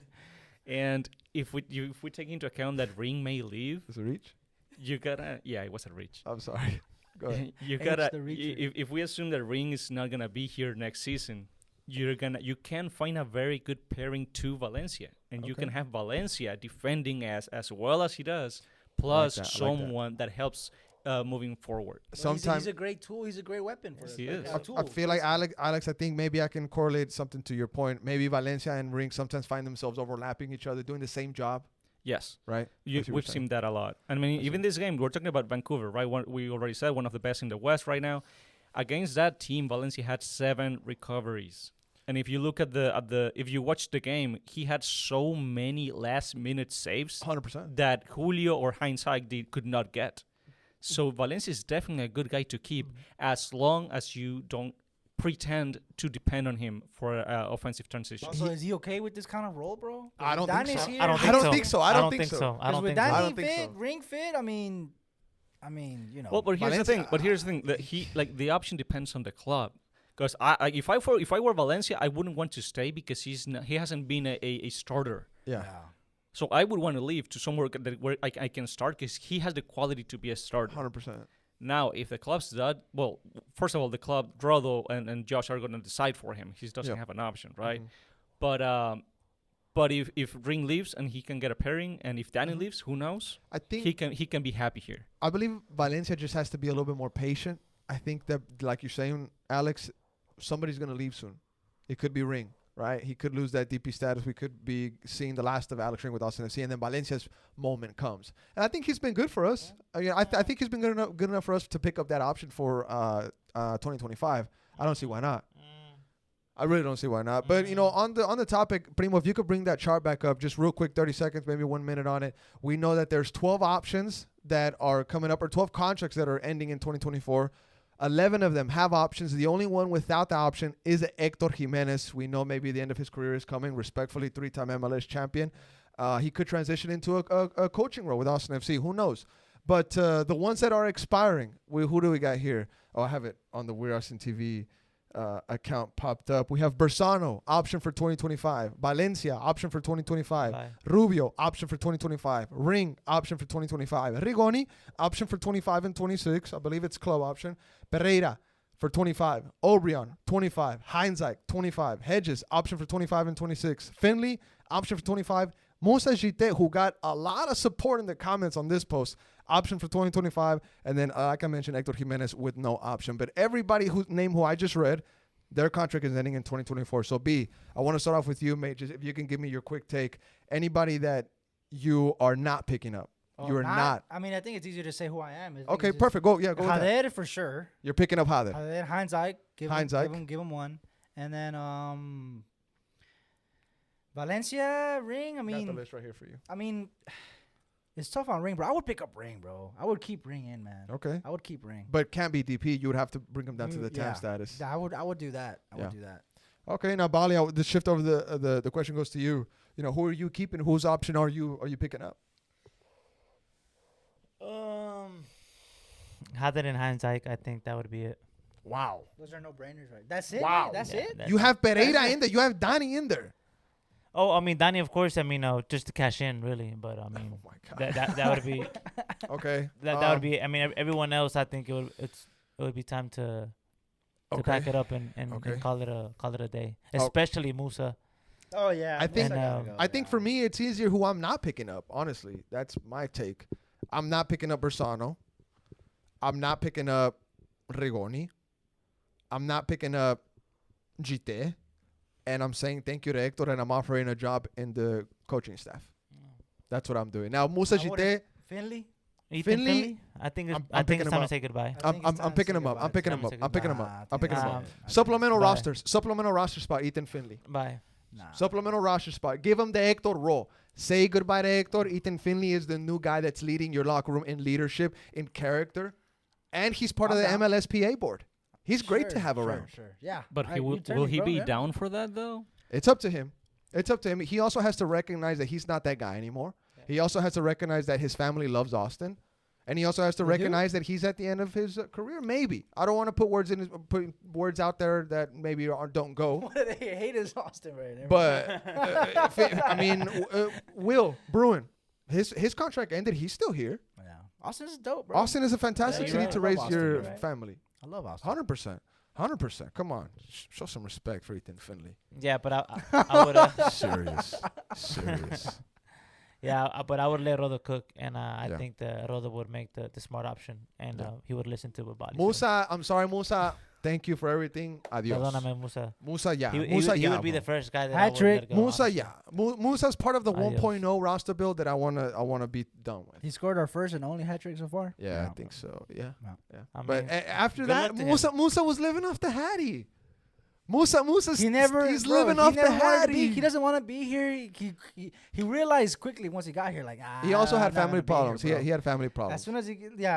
if we take into account that Ring may leave, Is it reach? you gotta it was a reach. I'm sorry. Go ahead. You Hey, gotta it's the reacher. if we assume that Ring is not gonna be here next season, you can find a very good pairing to Valencia, and you Okay. can have Valencia defending as well as he does, plus that, I like that. someone that helps moving forward. Sometimes he's a great tool. He's a great weapon for Yes, us. he Like, is. a I tool, feel like basically. Alex, I think maybe I can correlate something to your point. Maybe Valencia and Ring sometimes find themselves overlapping each other, doing the same job, Yes. right? We've seen that a lot. I mean, I even this game, we're talking about Vancouver, right? We already said one of the best in the West right now. Against that team, Valencia had 7 recoveries. And if you look at if you watch the game, he had so many last-minute saves 100%. that Julio or Heinz could not get. So Valencia is definitely a good guy to keep as long as you don't pretend to depend on him for offensive transition. Also, is he okay with this kind of role, bro? I don't think Dani's so. here. I don't I don't think think so. so. I don't think think so. so. I don't with think so. I Dani don't think fit, so. Ring fit. I mean, you know. Well, but here's Valencia- the thing. That he like the option depends on the club. Because if I were Valencia, I wouldn't want to stay because he hasn't been a starter. Yeah. So I would want to leave to somewhere where I can start because he has the quality to be a starter. 100%. Now, if the club's that, well, first of all, the club, Drodo and Josh are going to decide for him. He doesn't Yeah. have an option, right? Mhm. But if Ring leaves and he can get a pairing, and if Dani leaves, who knows? I think He can be happy here. I believe Valencia just has to be a little bit more patient. I think that, like you're saying, Alex, somebody's going to leave soon. It could be Ring, right? He could lose that DP status. We could be seeing the last of Alex Ring with Austin FC, and then Valencia's moment comes. And I think he's been good for us. I think he's been good enough for us to pick up that option for 2025. I don't see why not. I really don't see why not. But, on the topic, Primo, if you could bring that chart back up just real quick, 30 seconds, maybe 1 minute on it. We know that there's 12 options that are coming up, or 12 contracts that are ending in 2024. 11 of them have options. The only one without the option is Hector Jimenez. We know maybe the end of his career is coming. Respectfully, 3-time MLS champion. He could transition into a coaching role with Austin FC. Who knows? But the ones that are expiring, who do we got here? Oh, I have it on the We're Austin TV account popped up. We have Bersano, option for 2025. Valencia, option for 2025. Bye. Rubio, option for 2025. Ring, option for 2025. Rigoni, option for 25 and 26. I believe it's club option. Pereira for 25. Obrion, 25. Heinzike, 25. Hedges, option for 25 and 26. Finley, option for 25. Musa Jite, who got a lot of support in the comments on this post, option for 2025. And then, like I mentioned, Hector Jimenez with no option. But everybody whose name who I just read, their contract is ending in 2024. So, B, I want to start off with you, mate. Just if you can give me your quick take. Anybody that you are not picking up. You are not. I mean, I think it's easier to say who I am. Okay, perfect. Go with that. Jader for sure. You're picking up Jader. Jader, Heinzike. Give him one. And then Valencia, Ring. I Got the mean, list right here for you. it's tough on Ring, bro. I would pick up Ring, bro. I would keep Ring in, man. Okay. I would keep Ring. But can't be DP. You would have to bring him down to the TAM Yeah. status. I would do that. I Yeah. would do that. Okay, now Bali, the shift over the question goes to you. Who are you keeping? Whose option are you picking up? Jader and Heinzike, I think that would be it. Wow. Those are no brainers, right? That's it. Wow. Man? That's Yeah, it. that's You it. have Pereira in there. You have Dani in there. Oh, I mean, Dani, of course. I mean, just to cash in, really. But I mean, Oh my God. that would be Okay. that would be. I mean, everyone else, I think it would be time to pack it up and Okay. call it a day. Oh. Especially Musa. Oh yeah. I think- And, I think for me, it's easier who I'm not picking up. Honestly, that's my take. I'm not picking up Bersano. I'm not picking up Rigoni. I'm not picking up Gite. And I'm saying thank you to Hector, and I'm offering a job in the coaching staff. That's what I'm doing. Now, Musa I Gite, wouldn't- Finley. Ethan Finley, Finley? I think I'm it's picking time him to up. say goodbye. I think it's time I'm to picking say him up. goodbye. I'm picking Time him to up. say I'm picking him goodbye. up. I'm picking him Nah, up. I think it's Supplemental Bye. rosters. Supplemental roster spot. Ethan Finley. Bye. Nah. Supplemental roster spot. Give him the Hector role. Say goodbye to Hector. Ethan Finley is the new guy that's leading your locker room in leadership, in character, and he's part of the I'm down. MLSPA board. He's great to Sure, have sure, around. Sure. Yeah. But Alright, you turn will me, he bro, be yeah. down for that though? It's up to him. It's up to him. He also has to recognize that he's not that guy anymore. Yeah. He also has to recognize that his family loves Austin. And he also has to They do? recognize that he's at the end of his career. Maybe. I don't want to put words out there that maybe don't go. What do they hate is Austin right now. But I mean, Will Bruin, his contract ended. He's still here. yeah. Austin's dope, bro. Austin is a fantastic Yeah, city you're to right. raise I love Austin, your you're right. family. I love Austin. 100%. 100%. Come on, show some respect for Ethan Finley. Yeah, but I would. Serious. Yeah, but I would let Rodo cook, and I Yeah. think that Rodo would make the smart option, and Yeah. he would listen to what Bali said. Musa, I'm sorry, Musa. Thank you for everything. Adios. Perdóname, Musa. Musa, yeah. He Musa, would, yeah. he would be bro. the first guy that Hat I would trick. let go, Musa, honestly. yeah. Musa's part of the Adios. 1.0 roster build that I wanna be done with. He scored our first and only hat trick so far. Yeah, I think so. Yeah, Yeah. yeah. I But mean, after good that, luck to Musa was living off the Hattie. Musa's He never. he's bro, living he off the never wanted to be- Hattie. He doesn't want to be here. He realized quickly once he got here, like He also I'm had not family gonna be here, problems. bro. He had family As problems. soon as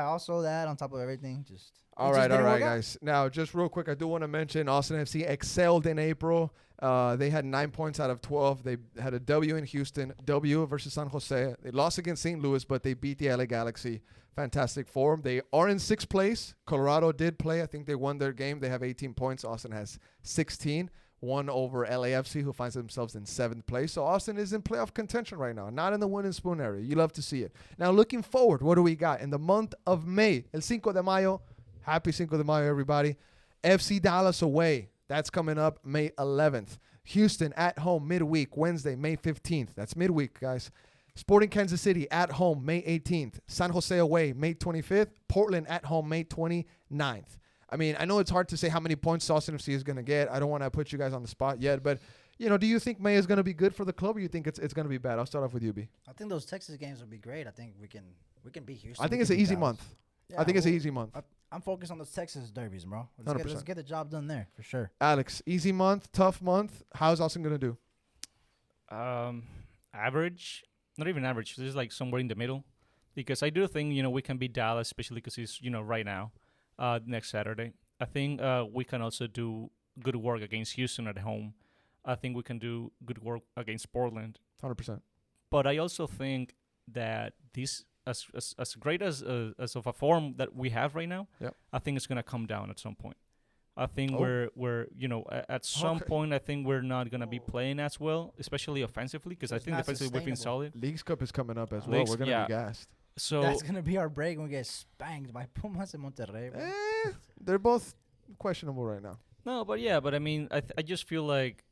also that on top of everything, just All just right, didn't work out. guys. Now, just real quick, I do want to mention Austin FC excelled in April. They had 9 points out of 12. They had a W in Houston, W versus San Jose. They lost against St. Louis, but they beat the LA Galaxy. Fantastic form. They are in 6th place. Colorado did play. I think they won their game. They have 18 points. Austin has 16. One over LAFC, who finds themselves in 7th place. So Austin is in playoff contention right now, not in the win and spoon area. You love to see it. Now, looking forward, what do we got? In the month of May, El Cinco de Mayo, happy Cinco de Mayo, everybody. FC Dallas away. That's coming up May 11th. Houston at home midweek, Wednesday, May 15th. That's midweek, guys. Sporting Kansas City at home, May 18th. San Jose away, May 25th. Portland at home, May 29th. I mean, I know it's hard to say how many points Austin FC is going to get. I don't want to put you guys on the spot yet, but, do you think May is going to be good for the club, or you think it's going to be bad? I'll start off with you, B. I think those Texas games will be great. I think we can beat Houston. I think we it's can an beat easy Dallas. month. Yeah, I think it's an well, easy month. I'm focused on those Texas derbies, bro. Let's 100%. get the job done there for sure. Alex, easy month, tough month. How's Austin going to do? Average, not even average. This is like somewhere in the middle, because I do think we can beat Dallas, especially because it's right now, next Saturday. I think we can also do good work against Houston at home. I think we can do good work against Portland. 100%. But I also think that this, as great as of a form that we have right now, Yep. I think it's gonna come down at some point. I think Oh. we're at some Okay. point I think we're not gonna be playing as well, especially offensively, because I It's think not defensively we've been sustainable. solid. Leagues Cup is coming up as well. Leagues- We're going to yeah. be gassed. So That's gonna be our break when we get spanked by Pumas and Monterrey. Bro. They're both questionable right now. no, but I mean I just feel like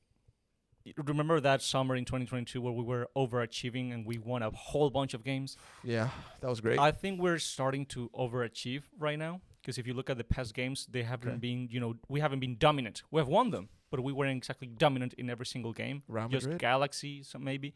remember that summer in 2022 where we were overachieving and we won a whole bunch of games. Yeah, that was great. I think we're starting to overachieve right now, because if you look at the past games, they haven't Okay. been, we haven't been dominant. We have won them, but we weren't exactly dominant in every single game. Real Just Madrid? Galaxy, so maybe.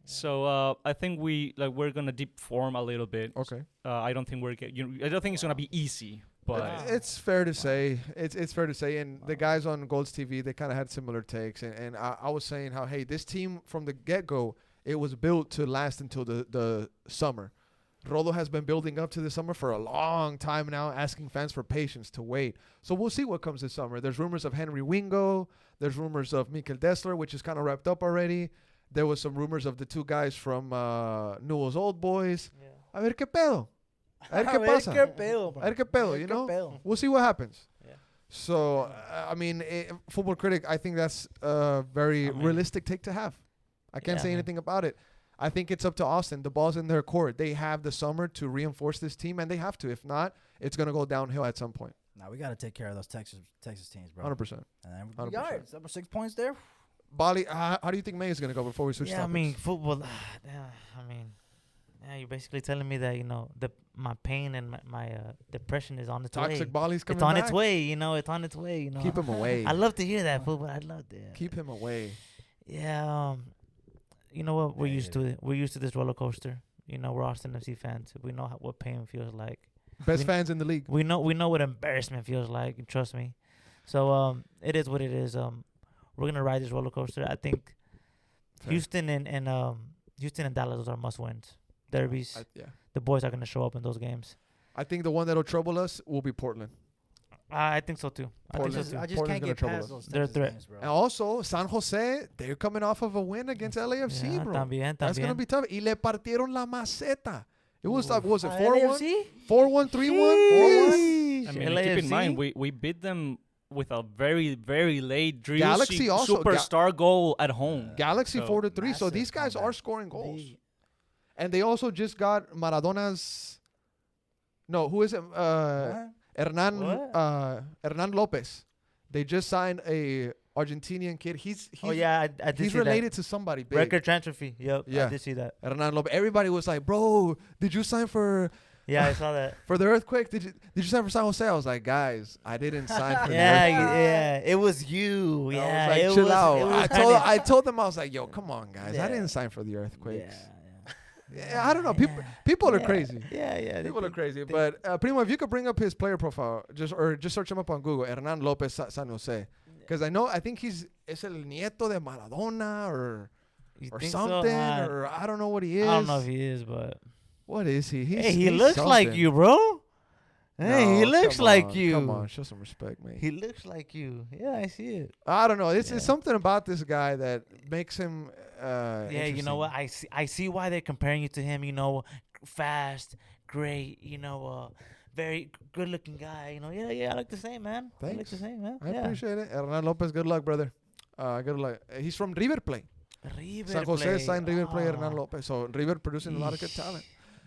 So I think we're gonna deep form a little bit. Okay. I don't think I don't think it's gonna be easy, but Wow. It's fair to say. It's fair to say. And the guys on Golds TV, they kind of had similar takes. And I was saying how, hey, this team from the get-go, it was built to last until the summer. Rodo has been building up to the summer for a long time now, asking fans for patience to wait. So we'll see what comes this summer. There's rumors of Henry Wingo. There's rumors of Mikel Dessler, which is kind of wrapped up already. There was some rumors of the two guys from Newell's Old Boys. Yeah. A ver qué pedo. A ver qué pasa. A ver qué pedo, you know? We'll see what happens. Yeah. So, I mean, Football Critic, I think that's a very I mean- realistic take to have. I can't Yeah, say man. anything about it. I think it's up to Austin. The ball's in their court. They have the summer to reinforce this team, and they have to. If not, it's going to go downhill at some point. Now we gotta take care of those Texas teams, bro. 100%. And then we 100%. got it. Number 6 points there. Bali, how do you think May is going to go before we switch Yeah, I topics? mean football. You're basically telling me that my pain and my depression is on its Toxic way. Bali's coming It's on back. its way. It's on its way. Keep him away. I love to hear that football. I love that. Keep him away. Yeah. You know what? We're used to it. We're used to this roller coaster. You know, we're Austin FC fans. We know what pain feels like. Best fans in the league. We know what embarrassment feels like. And trust me. So it is what it is. We're gonna ride this roller coaster. I think Fair. Houston and Dallas, those are must wins. Derbies. Yeah. The boys are gonna show up in those games. I think the one that'll trouble us will be Portland. I think so too. I think so Portland. too. I just Portland's can't gonna get trouble past us. those They're a Texas threat. games, bro. And also, San Jose, they're coming off of a win against LAFC, bro. También. That's going to be tough. Y le partieron la maceta. It was, what was it, Ah, 4-1? LAFC? 4-1, 3-1, 4-1? I mean, keep in LAFC? mind, we beat them with a very, very late Galaxy also- superstar goal at home. Galaxy So, 4-3. So massive these guys comeback. are scoring goals. The- And they also just got Maradona's... No, who is it? What? Hernan Lopez. They just signed a Argentinian kid. He's Oh yeah, I did he's see related to somebody that. big. Record transfer fee. Yep. Yeah. I did see that. Hernan Lopez. Everybody was like, "Bro, did you sign for Yeah, I saw that. the earthquake? Did you sign for San Jose?" I was like, "Guys, I didn't sign for the Yeah, earthquake." yeah. It was you. I Yeah. was like, it chill was, out. It was I told them, I was like, "Yo, come on, guys. I Yeah. didn't sign for the earthquakes." Yeah. Yeah, I don't know. People are crazy. Yeah. People are crazy. But Primo, if you could bring up his player profile, just search him up on Google, Hernan Lopez San Jose, because I think he's el nieto de Maradona or something, or I don't know what he is. I don't know if he is, but What is he? hey, he he's looks like something. you, bro. Hey, he No, looks come like on, you. Come on, show some respect, man. He looks like you. Yeah, I see it. I don't know. It's Yeah. something about this guy that makes him. Yeah, you know what? I see why they're comparing you to him. You know, fast, great. You know, very good-looking guy. You know, yeah. I like the same, man. I like Thanks. the same, man. I Yeah. appreciate it. Hernan Lopez, good luck, brother. Good luck. He's from River Plate. River San Jose Plate. signed River Plate, Hernan Ah, Lopez. So River producing a lot of good Yeesh. talent.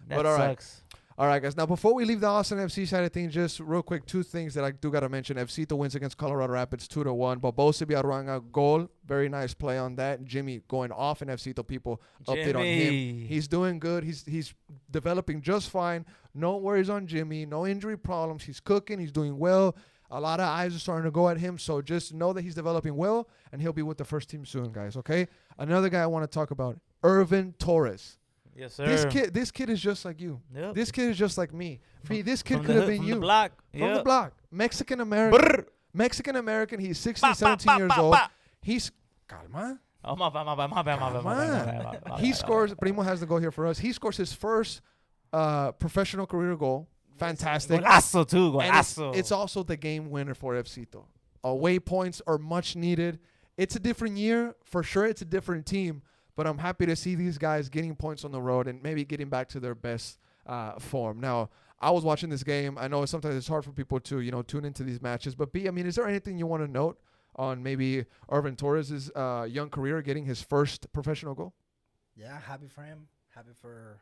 That But all right. sucks. All right, guys. Now, before we leave the Austin FC side of things, just real quick, two things that I do got to mention. FCito wins against Colorado Rapids 2-1. Bobosi Biarruanga goal. Very nice play on that. Jimmy going off in FCito. People update on him. Jimmy. He's doing good. He's developing just fine. No worries on Jimmy. No injury problems. He's cooking. He's doing well. A lot of eyes are starting to go at him. So just know that he's developing well, and he'll be with the first team soon, guys. Okay? Another guy I want to talk about, Irvin Torres. Yes, sir. This kid is just like you. Yep. This kid is just like me. This kid From could the have hood- been from you. the block. From the Yep. block. Mexican American. Mexican American. He's 16, 17 years old. He's calma. Oh, my bad. He scores. Primo has the goal here for us. He scores his first professional career goal. Fantastic. Golazo, too. And Golazo. it's also the game winner for FCito. Away points are much needed. It's a different year. For sure, it's a different team. But I'm happy to see these guys getting points on the road and maybe getting back to their best form. Now, I was watching this game. I know sometimes it's hard for people to, tune into these matches. But, B, I mean, is there anything you want to note on maybe Irvin Torres' young career getting his first professional goal? Yeah, happy for him. Happy for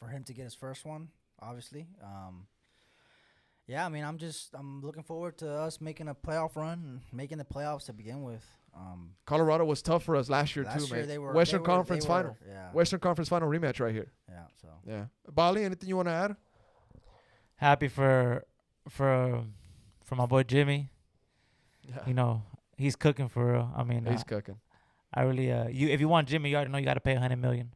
him to get his first one, obviously. Yeah, I mean, I'm looking forward to us making a playoff run and making the playoffs to begin with. Colorado was tough for us last year, Last too, year man. they were Western they Conference were- final. Yeah, Western Conference final rematch right here. yeah. So Yeah. Bali, anything you want to add? Happy for my boy Jimmy. Yeah. You know, he's cooking for real. I mean, He's cooking. I really if you want Jimmy, you already know you got to pay $100 million.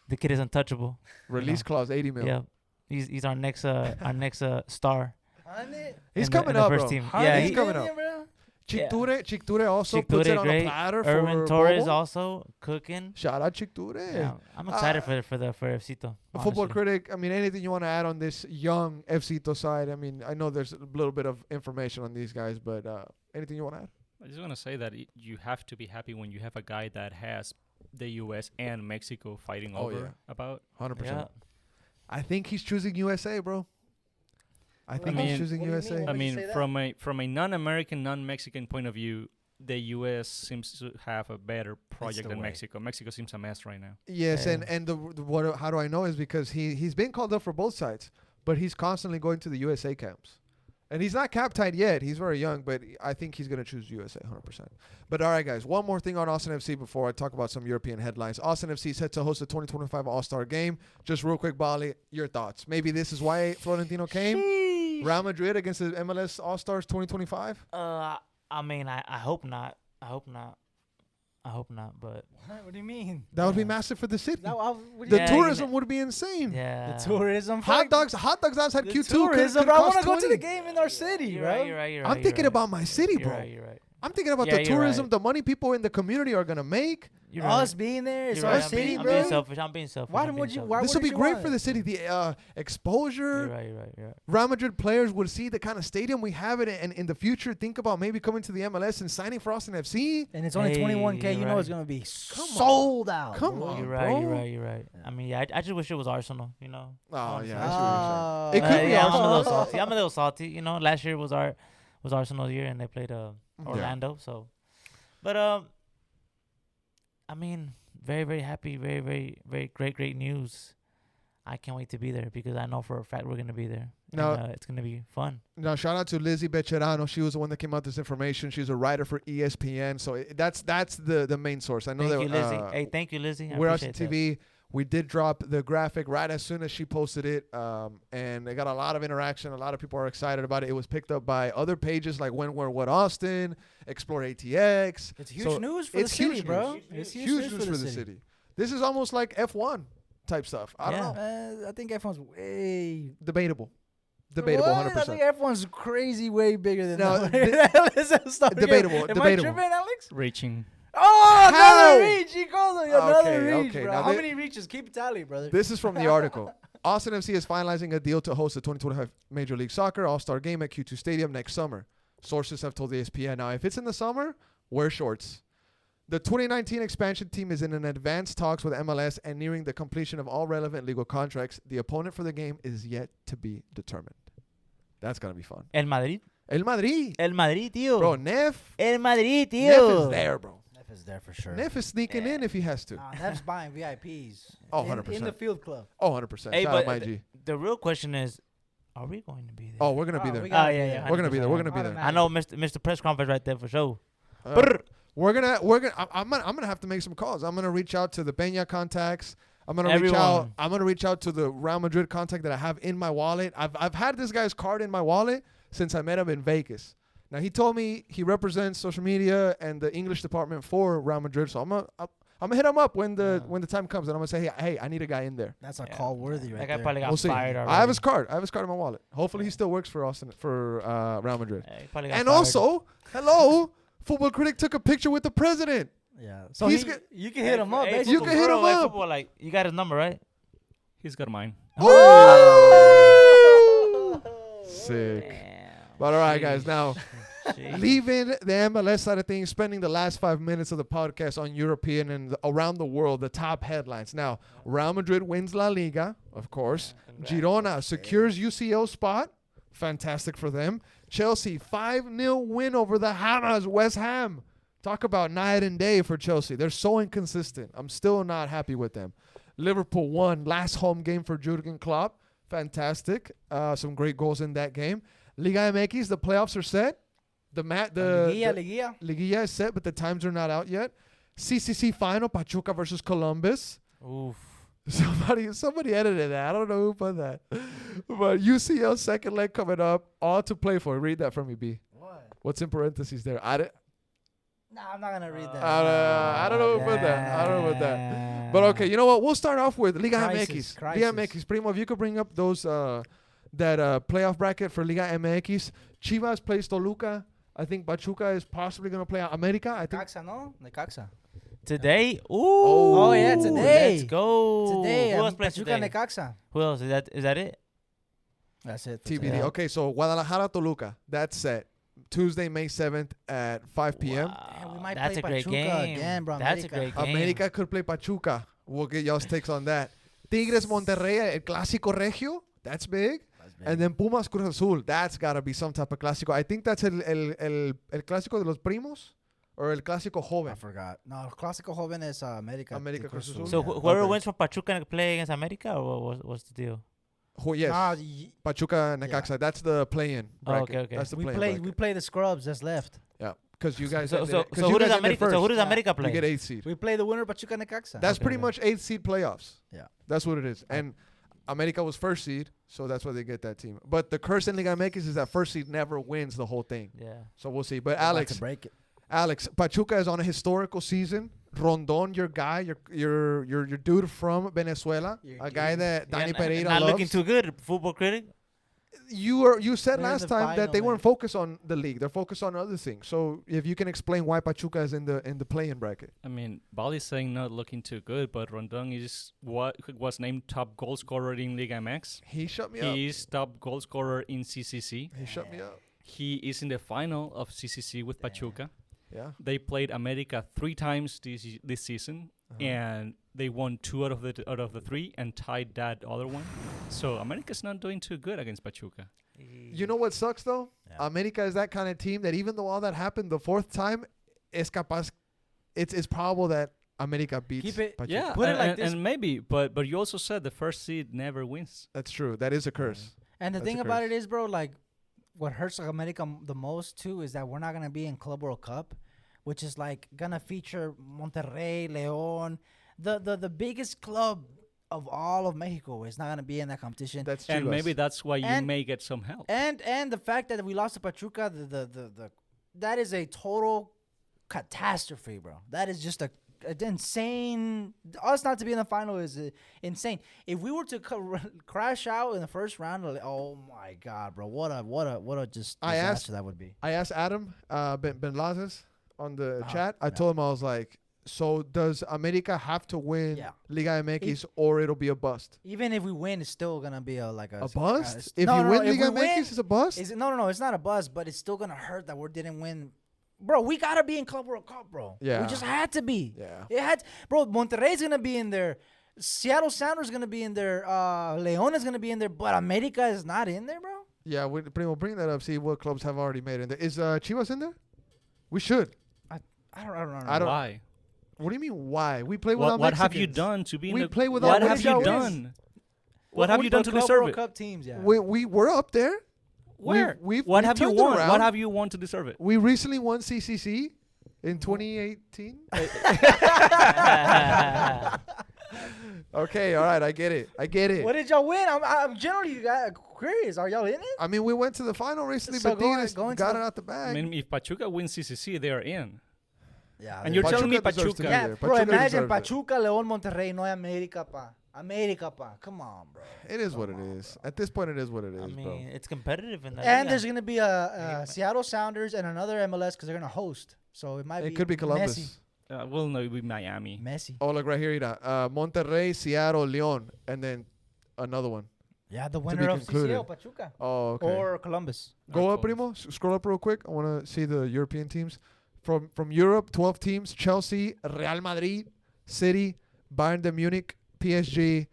The kid is untouchable. Release clause, 80 mil. Yeah, he's our next star. He's in coming the up, first bro. team. Yeah, Yeah, he's he- coming up. Chicture also puts Chicture it on great. a platter for Irvin Torres Bobo. also cooking. Shout out Chicture. Yeah, I'm excited for FCito. A football honestly. critic, I mean, anything you want to add on this young FCito side? I mean, I know there's a little bit of information on these guys, but anything you want to add? I just want to say that you have to be happy when you have a guy that has the U.S. and Mexico fighting Oh, over yeah. about. 100%. Yeah. I think he's choosing USA, bro. I think mean, he's choosing what do you USA. mean? I When you mean, say that? from a non-American, non-Mexican point of view, the U.S. seems to have a better project the than way. Mexico. Mexico seems a mess right now. Yes, Yeah. and what? How do I know? Is because he's been called up for both sides, but he's constantly going to the USA camps, and he's not cap tied yet. He's very young, but I think he's gonna choose USA 100%. But all right, guys, one more thing on Austin FC before I talk about some European headlines. Austin FC is set to host the 2025 All-Star Game. Just real quick, Bali, your thoughts? Maybe this is why Florentino came. Real Madrid against the MLS All-Stars 2025. I mean, I hope not. I hope not. I hope not, but What do you mean? That would be Yeah. massive for the city. What do The you Yeah, tourism you would be insane. yeah. The tourism. Hot dogs outside The Q2 tourism, could bro. I cost want to go to 20. the game in our city, You're bro. right. You're right. You're right. I'm you're thinking right. about my city, You're bro. right. You're right. I'm thinking about Yeah, the you're tourism, right. the money people in the community are gonna make. You're Us right. being there, it's You're our right. city, I'm bro. being selfish. I'm being selfish. Why I'm being would you? selfish. Why This would be you great want for it? the city. The exposure. You're right. You're right. You're right. Real Madrid players would see the kind of stadium we have it, and in the future, think about maybe coming to the MLS and signing for Austin FC. And it's only Hey, 21K. you're You know it's right. gonna be Come sold out. Come boy. on. You're right. bro. You're right. You're right. I mean, yeah. I just wish it was Arsenal. You know. Oh Honestly. yeah, I see what you're saying. It Uh, could be yeah, I'm a Arsenal. little salty. I'm a little salty. You know, last year was Arsenal's year, and they played Yeah. Orlando. So, but I mean, very very happy. Very very very great news. I can't wait to be there because I know for a fact we're gonna be there. Now- And, it's gonna be fun. Now, shout out to Lizzie Becherano. She was the one that came out with this information. She's a writer for ESPN, so that's the main source. I know Thank that you, Lizzie. Hey, thank you, Lizzie. I we're on appreciate that. TV. We did drop the graphic right as soon as she posted it, and it got a lot of interaction. A lot of people are excited about it. It was picked up by other pages like When, Where, What Austin, Explore ATX. It's huge So news for the it's city, huge bro. news. It's Huge news for the city. This is almost like F1 type stuff. I don't Yeah. know. I think F1's way Debatable. Debatable, What? 100%. I think F1's crazy, way bigger than No, that. debatable, Am debatable. I tripping, Alex? Reaching. Oh, How? another reach. He called him another Okay, reach, okay. bro. Now How thi- many reaches? Keep tally, brother. This is from the article. Austin FC is finalizing a deal to host the 2025 Major League Soccer All-Star Game at Q2 Stadium next summer. Sources have told ESPN. Now, if it's in the summer, wear shorts. The 2019 expansion team is in an advanced talks with MLS and nearing the completion of all relevant legal contracts. The opponent for the game is yet to be determined. That's going to be fun. El Madrid. El Madrid. El Madrid, tío. Bro, Neff. El Madrid, tío. Neff is there, bro. Neff is there for sure. Neff is sneaking in if he has to. Neff's buying VIPs. Oh, in 100%. the field club. Oh, 100%. Hey, Shout but out my G. the real question is, are we going to be there? Oh, we're going to be Oh, there. we got- yeah, yeah. We're going to be there. We're going to be there. Automatic. I know Mr. Press Conference right there for sure. Uh, we're gonna. I'm gonna have to make some calls. I'm gonna reach out to the Peña contacts. I'm gonna reach out. Everyone. I'm gonna reach out to the Real Madrid contact that I have in my wallet. I've had this guy's card in my wallet since I met him in Vegas. Now he told me he represents social media and the English department for Real Madrid. So I'm gonna hit him up when the time comes, and I'm gonna say, hey, I need a guy in there. That's a Yeah. call worthy right That guy there. probably got We'll see. fired already. I have his card. in my wallet. Hopefully he still works for Real Madrid. Yeah, he probably got And fired. also, hello, Football Critic took a picture with the president. Yeah. So He's he, go- you can hit him up. Hey, basically. You can hit him up. Football, like, you got his number, right? He's got mine. Oh! Sick. Damn. But all right, guys, now Jeez. leaving the MLS side of things, spending the last 5 minutes of the podcast on European and around the world, the top headlines. Now, Real Madrid wins La Liga, of course. Congrats. Girona secures UCL spot. Fantastic for them. Chelsea, 5-0 win over the Hammers, West Ham. Talk about night and day for Chelsea. They're so inconsistent. I'm still not happy with them. Liverpool won. Last home game for Jurgen Klopp. Fantastic. Some great goals in that game. Liga MX, the playoffs are set. Liguilla. Liguilla is set, but the times are not out yet. CCC final, Pachuca versus Columbus. Oof. Somebody edited that. I don't know who put that. But UCL second leg coming up. All to play for. Read that for me, B. What? What's in parentheses there? Nah, I'm not gonna read that. I don't know who put that. I don't know about that. But okay, you know what? We'll start off with Liga Crisis, MX. Liga crisis. MX. Primo, if you could bring up those that playoff bracket for Liga MX. Chivas plays Toluca. I think Pachuca is possibly going to play America. I think Necaxa, no? Necaxa. Today? Ooh. Oh, yeah, today. Let's go. Today, Who else plays Pachuca today? Necaxa. Who else? Is that it? That's it. for TBD. today. Okay, so Guadalajara Toluca. That's set. Tuesday, May 7th at 5 p.m. Yeah, we might That's play a great Pachuca game. again, bro. That's a America. great game. America could play Pachuca. We'll get y'all's takes on that. Tigres Monterrey, el Clásico Regio. That's big. And then Pumas Cruz Azul. That's got to be some type of clásico. I think that's el Clásico de los Primos or el Clásico I Joven. forgot. No, Clásico Joven is America. America Cruz Azul. So yeah. whoever Okay. wins from Pachuca and play against America, or what's the deal? Yes. Nah, Pachuca Necaxa. That's the play-in bracket. okay, okay. That's the we play-in we play the scrubs that's left. Yeah, because you guys. So ended so it- 'cause so you who does guys ended America? So who does Yeah. America You play? get 8th seed. We play the winner Pachuca Necaxa. That's Okay, pretty okay. much 8th seed playoffs. Yeah. That's what it is. And America was first seed, so that's why they get that team. But the curse in Liga MX is that first seed never wins the whole thing. Yeah. So we'll see. But We're about Alex, to break it. Alex, Pachuca is on a historical season. Rondon, your guy, your dude from Venezuela, Your a guy dude. that Yeah, Dani Pereira not loves. looking too good, football critic. You said They're in last the time that they final, weren't focused on the league; they're focused on other things. So if you can explain why Pachuca is in the play-in bracket. I mean, Bali's saying not looking too good, but Rondon is what was named top goal scorer in Liga MX. He shut me up. He is top goal scorer in CCC. He shut me up. He is in the final of CCC with Pachuca. Yeah. They played America 3 times this season, and they won 2 out of the 3 and tied that other one. So America's not doing too good against Pachuca. You know what sucks though? Yeah. America is that kind of team that even though all that happened the 4th time, it's probable that America beats Keep it- Pachuca. Yeah, Put it and, like and, this. and maybe, but you also said the first seed never wins. That's true. That is a curse. And the That's thing a about curse. it is, bro, like what hurts America the most too is that we're not gonna be in Club World Cup, which is like gonna feature Monterrey, León, the biggest club of all of Mexico is not gonna be in that competition. That's And Chivas. maybe that's why you And- may get some help. And the fact that we lost to Pachuca, the that is a total catastrophe, bro. That is just a insane. Us not to be in the final is insane. If we were to crash out in the first round, oh my god, bro, what a just I disaster asked- that would be. I asked Adam Ben Lazes on the Uh-huh. chat. I Yeah. told him, I was like, so does America have to win Yeah. Liga MX or it'll be a bust? Even if we win, it's still gonna be a Bust? if If you win Liga we win, MX, it's a bust? no, it's not a bust, but it's still gonna hurt that we didn't win. Bro, we gotta be in Club World Cup, bro. Yeah. We just had to be. Yeah. It had, bro. Monterrey's gonna be in there. Seattle Sounders gonna be in there. León is gonna be in there, but America is not in there, bro. Yeah, we'll bring that up, see what clubs have already made it. Is Chivas in there? We should. I don't know. I don't- Why? What do you mean, why? We play without What have you Mexicans. done to be in We the? play without What have Mexicans. you done? What have you done to Club deserve World it? Cup teams, yeah. We're up there. Where? We've What have you turned it won? around. What have you won to deserve it? We recently won CCC in 2018. Okay, all right, I get it. What did y'all win? I'm generally curious. Are y'all in it? I mean, we went to the final recently, So but going- Dinas going to got the- it out the I bag. mean, if Pachuca wins CCC, they are in. Yeah. And you're telling me deserves to Pachuca. be yeah, there. bro. Pachuca Imagine deserves it. Pachuca, León, Monterrey, no América, pa. América, pa. Come on, bro. It is what it is. At this point, it is what it is, I bro. mean, it's competitive in that. And liga. there's gonna be a Seattle Sounders and another MLS because they're gonna host. So it might be. It could be Columbus. Well, no, it would be Miami. Messi. Oh, look right here, Ida. Monterrey, Seattle, León, and then another one. Yeah, the be winner of concluded. CCL, Pachuca. Oh, okay. Or Columbus. Go up, Columbus. Primo. Scroll up real quick. I want to see the European teams. From Europe, 12 teams. Chelsea, Real Madrid, City, Bayern de Munich, PSG,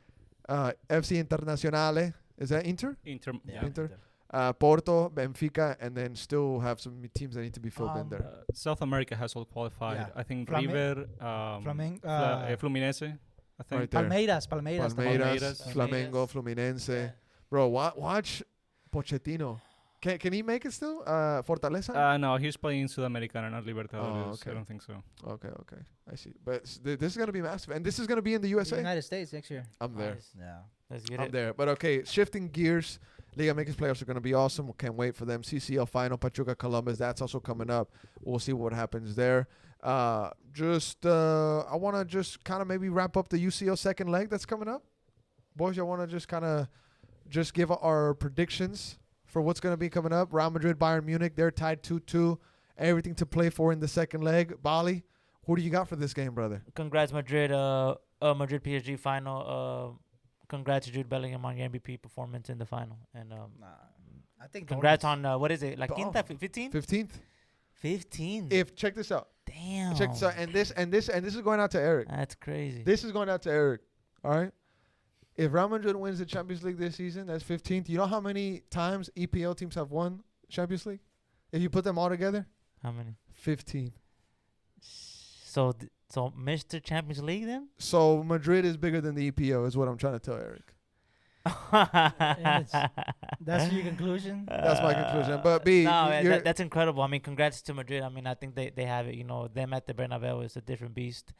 FC Internazionale. Is that Inter? Inter. Yeah. Inter. Porto, Benfica, and then still have some teams that need to be filled in there. South America has all qualified. Yeah. I think Flame- River, Fluminense. I think. Right there. Palmeiras. Palmeiras, Palmeiras. Flamengo, Fluminense. Yeah. Bro, watch Pochettino. Can he make it still? Fortaleza? No, he's playing Sudamericana, not Libertadores. Oh, okay. I don't think so. Okay. I see. But this is going to be massive. And this is going to be in the USA? United States next year. I'm there. Nice. Yeah. Let's get I'm it. there. But okay, shifting gears. Liga MX playoffs are going to be awesome. We can't wait for them. CCL final, Pachuca, Columbus. That's also coming up. We'll see what happens there. I want to just kind of maybe wrap up the UCL second leg that's coming up. Boys, I want to just kind of just give our predictions for what's going to be coming up. Real Madrid, Bayern Munich, they're tied 2-2. Everything to play for in the second leg. Bali, who do you got for this game, brother? Congrats, Madrid. Madrid PSG final. Congrats to Jude Bellingham on your MVP performance in the final. And I think. congrats on what is it? Like Oh. 15? 15th. 15. If check this out. Damn. Check this out. And this is going out to Eric. That's crazy. This is going out to Eric. All right. If Real Madrid wins the Champions League this season, that's 15th. You know how many times EPL teams have won Champions League? If you put them all together, How many? 15. So Mr. Champions League then? So Madrid is bigger than the EPO, is what I'm trying to tell Eric. That's your conclusion. That's my conclusion. But B, no, you're- that's incredible. I mean, congrats to Madrid. I mean, I think they have it. You know, them at the Bernabeu is a different beast,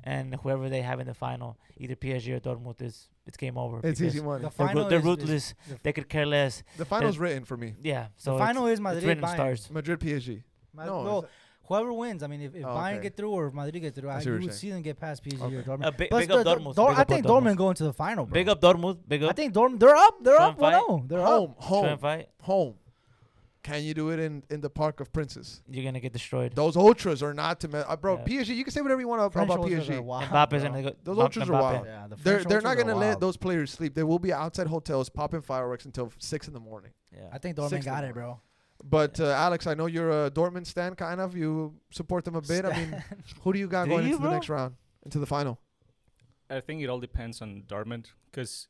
and whoever they have in the final, either PSG or Dortmund, it's game over. it's because easy money. The They're, final they're is ruthless. They could care less. The final's written for me. Yeah. So the final is it's Madrid written in Bayern. stars. Madrid PSG. No, Well, it's- whoever wins. I mean, if Bayern okay. get through or if Madrid get through, I see what you you're would saying. see them get past PSG or Okay. Dortmund. Big, Plus big up the- Dortmund. Dor- Big I up think Dortmund. Dortmund going to the final, bro. Big up Dortmund. Big up. I think Dortmund. They're up. They're Try up. and Well, fight. no, they're up. Home, Try home, and fight. home. Can you do it in the Park of Princes? You're gonna get destroyed. Those ultras are not to bro. Yeah. PSG, you can say whatever you want French about ultras are PSG. wild, Mbappe's bro. gonna go. Those Mbappe- ultras are Mbappe. wild. Yeah, the They're French not ultras gonna are let wild. those players sleep. They will be outside hotels popping fireworks until 6 in the morning. Yeah. I think 6 Dortmund in got the it, bro. But Alex, I know you're a Dortmund stan, kind of. You support them a bit. I mean, who do you got Do going you, into the bro? next round, into the final? I think it all depends on Dortmund because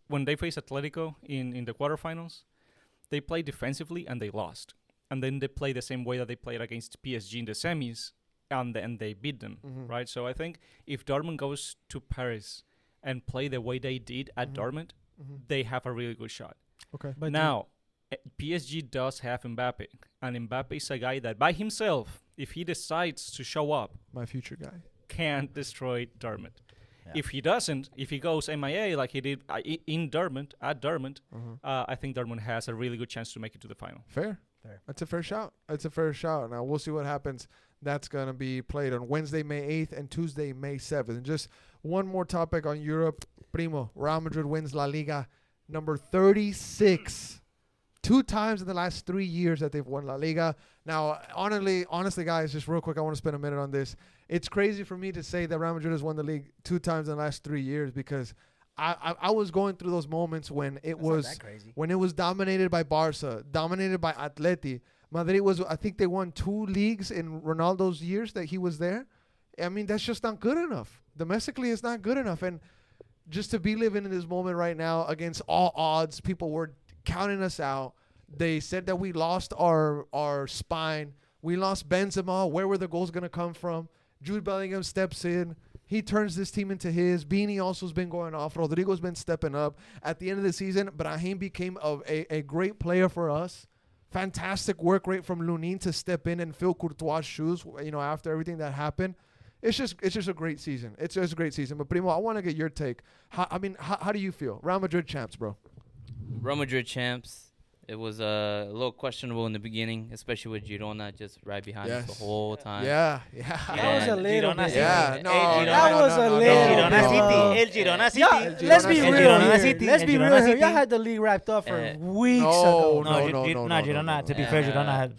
when they face Atletico in the quarterfinals, they played defensively and they lost. And then they play the same way that they played against PSG in the semis, and they beat them, Mhm. right? So I think if Dortmund goes to Paris and play the way they did at Mhm. Dortmund, they have a really good shot. Okay. But Now, PSG does have Mbappe, and Mbappe is a guy that by himself, if he decides to show up, My future guy. can destroy Dortmund. Yeah. If he doesn't, if he goes MIA like he did in Dortmund, at Dortmund, I think Dortmund has a really good chance to make it to the final. Fair. That's a fair shout. It's a fair shout. Now, we'll see what happens. That's going to be played on Wednesday, May 8th, and Tuesday, May 7th. And just one more topic on Europe. Primo, Real Madrid wins La Liga number 36. 2 times in the last 3 years that they've won La Liga. Now, honestly, guys, just real quick, I want to spend a minute on this. It's crazy for me to say that Real Madrid has won the league 2 times in the last 3 years because I was going through those moments when it was dominated by Barca, dominated by Atleti. Madrid I think they won 2 leagues in Ronaldo's years that he was there. I mean, that's just not good enough. Domestically, it's not good enough. And just to be living in this moment right now against all odds, people were counting us out. They said that we lost our spine. We lost Benzema. Where were the goals going to come from? Jude Bellingham steps in. He turns this team into his. Beanie also has been going off. Rodrigo's been stepping up. At the end of the season, Brahim became a great player for us. Fantastic work rate from Lunin to step in and fill Courtois' shoes, after everything that happened. It's just a great season. It's just a great season. But Primo, I want to get your take. How do you feel? Real Madrid champs, bro. Real Madrid champs. It was a little questionable in the beginning, especially with Girona just right behind us the whole time. Yeah. That was a little bit. Yeah, no. That was a little El bit. Girona City. Yeah, let's be El real Girona here. City. Let's El be Girona real here. City. Y'all had the league wrapped up for weeks No, ago. no. Girona. To be Yeah. fair, Girona had.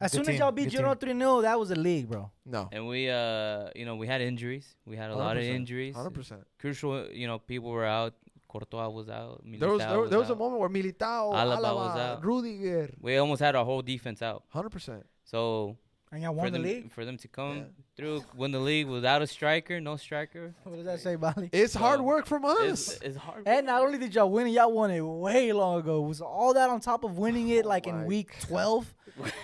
As Good soon as team, y'all beat good team. Girona 3-0, that was a league, bro. No. And we, we had injuries. We had a lot of 100%. injuries. 100%. Crucial, people were out. Courtois was out. There was a out. moment where Militao, Alaba Alaba, was out. Rudiger. We almost had our whole defense out. 100%. So And y'all for won the them, league? for them to come Yeah. through, win the league without a striker, no striker, What does that say, Bali? It's hard work from us. it's hard. And not only did y'all win it, y'all won it way long ago. Was all that on top of winning it like my in week 12,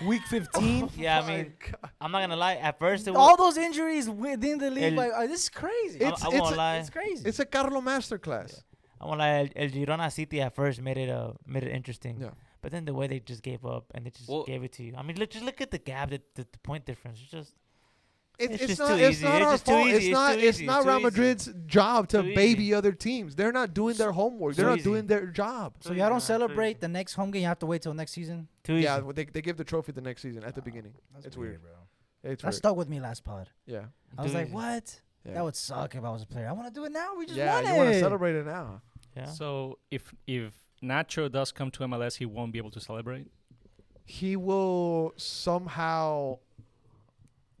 week 15? Yeah, I mean, I'm not gonna lie. At first, it All was. those injuries within the league, this is crazy. It's- I won't lie. It's crazy. It's a Carlo masterclass. I won't lie. El Girona City at first made it interesting. Yeah. But then the way they just gave up and they just gave it to you. I mean, just look at the gap, the point difference. It's just. It's just too It's easy. not It's our just too fault. easy. It's It's not. too It's easy. not It's Real too easy. Madrid's job to Too baby easy. other teams. They're not doing their homework. They're Too not easy. doing their job. So y'all don't celebrate the next home game. You have to wait till next season. Too easy. Yeah, they give the trophy the next season at the beginning. It's weird. bro. It's That weird. stuck with me last pod. Yeah. I was Too like, easy. what? Yeah. That would suck if I was a player. I want to do it now. We just Yeah, won you it. want to celebrate it now. Yeah. So if Nacho does come to MLS, he won't be able to celebrate. He will somehow.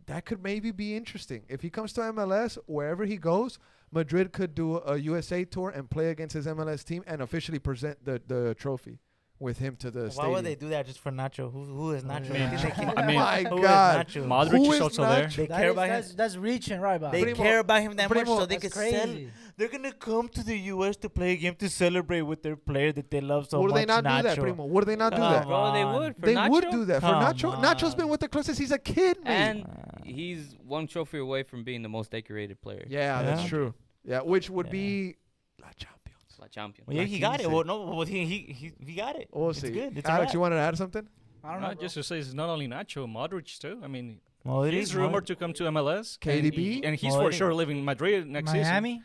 That could maybe be interesting. If he comes to MLS, wherever he goes, Madrid could do a USA tour and play against his MLS team and officially present the trophy with him to the Why stadium. would they do that just for Nacho? Who is Nacho? Yeah. You think they can- I mean, My who is God. Nacho? Modric Who is is also there. Nacho? They care about him. That's reaching, right, Bob? They Primo, care about him that much, Primo, so they That's can sell. crazy. They're gonna come to the U.S. to play a game to celebrate with their player that they love so Would much. they not Nacho. do that, Primo? Would they not do Come that? Bro, they on. would. For They Nacho? would do that for Come Nacho. Nacho's on. been with the club since he's a kid, man. And he's one trophy away from being the most decorated player. Yeah, that's Yeah. true. Yeah, which would Yeah. be La Champions. La champion. Well, yeah, he Like got he it. said. Well, no, well, he got it. We'll It's see. good. It's Alex, a you wrap. wanted to add something? I don't know. Just to say, it's not only Nacho, Modric too. I mean, Modric, he's rumored to come to MLS. KDB? and he's for Modric. sure living in Madrid next season. Miami?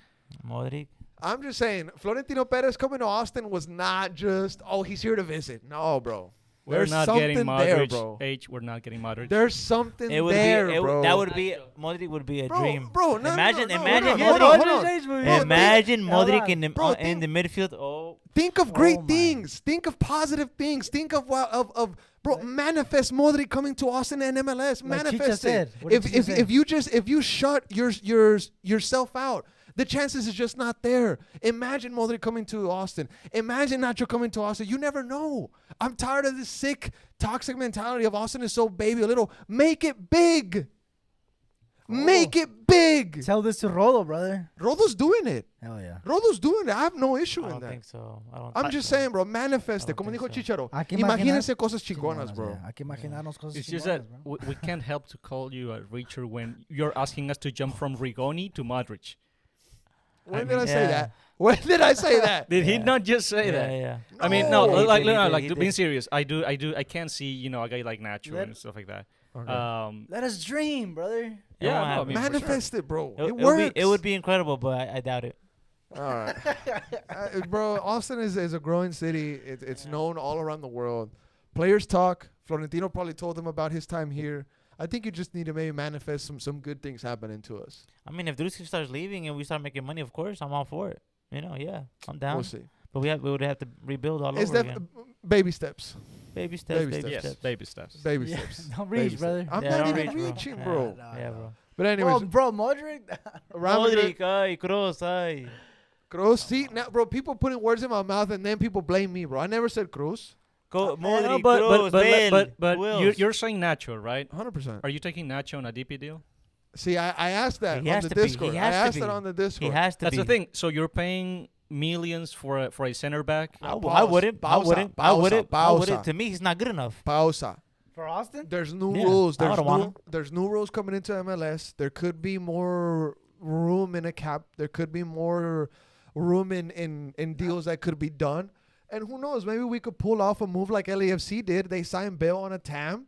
Modric. I'm just saying, Florentino Perez coming to Austin was not just, he's here to visit. No, bro. We're There's not getting something there, Modric. bro. We're not getting Modric. There's something It would there, be bro. that would be Modric would be a dream. Bro, no, Imagine- no, no, imagine hold on, Modric- hold on, hold on. Imagine hold Modric on. in the Bro, in the midfield. Oh, Think of great Oh my. things. Think of positive things. Think of bro. Manifest Modric coming to Austin and MLS. Like Chicha Manifest said. it. What did Chicha say? If you shut yourself out, the chances is just not there. Imagine Modric coming to Austin. Imagine Nacho coming to Austin. You never know. I'm tired of this sick, toxic mentality of Austin is so baby little. Make it big. Make it big. Tell this to Rolo, brother. Rodo's doing it. Hell yeah. Rodo's doing it. I have no issue I in don't that. think so. I don't. I'm think just so. saying, bro, manifest I it. Como don't dijo think so. Chicharo. Hay que Imagínense imaginar- cosas chingonas, bro. Yeah. Hay que imaginarnos cosas It's just that chingonas, bro. we can't help to call you a Richard when you're asking us to jump from Rigoni to Modric. When I did I mean, say yeah. that? When did I say that? Did he Yeah. not just say Yeah, that? yeah. I mean, No. no, He like, did, no, he like did. being serious. I can't see, a guy like Nacho Let- and stuff like that. Okay. Let us dream, brother. It won't no, I happen. mean, for sure. Manifest it, bro. It, It works. it would be incredible, but I doubt it. All right. Bro, Austin is a growing city. It's known all around the world. Players talk. Florentino probably told them about his time here. I think you just need to maybe manifest some good things happening to us. I mean, if Drusky starts leaving and we start making money, of course, I'm all for it. Yeah, I'm down. We'll see. But we would have to rebuild all It's over that again. baby steps. Baby steps, baby baby steps. Yes, steps. baby steps. Baby Yeah, steps. don't Baby reach, steps. brother. I'm Yeah, not don't even reach, bro. reaching, Yeah. bro. Yeah, bro. But anyways, Bro, Modric. Modric, ay, Kroos, ay. Cruz, see, now, bro, people putting words in my mouth and then people blame me, bro. I never said Cruz. Modric, but Kroos, Bale, but who you're, else? you're saying Nacho, right? 100%. Are you taking Nacho on a DP deal? See, I asked that He on has the to be. He Discord. I has to asked be. that on the He Discord. has to That's be. the thing. So you're paying millions for a center back. I wouldn't. I wouldn't. I wouldn't. I wouldn't. To me, he's not good enough. Pausa. For Austin? There's new Yeah, rules. I wouldn't want him. There's new rules coming into MLS. There could be more room in a cap. There could be more room in deals that could be done. And who knows? Maybe we could pull off a move like LAFC did. They signed Bale on a TAM.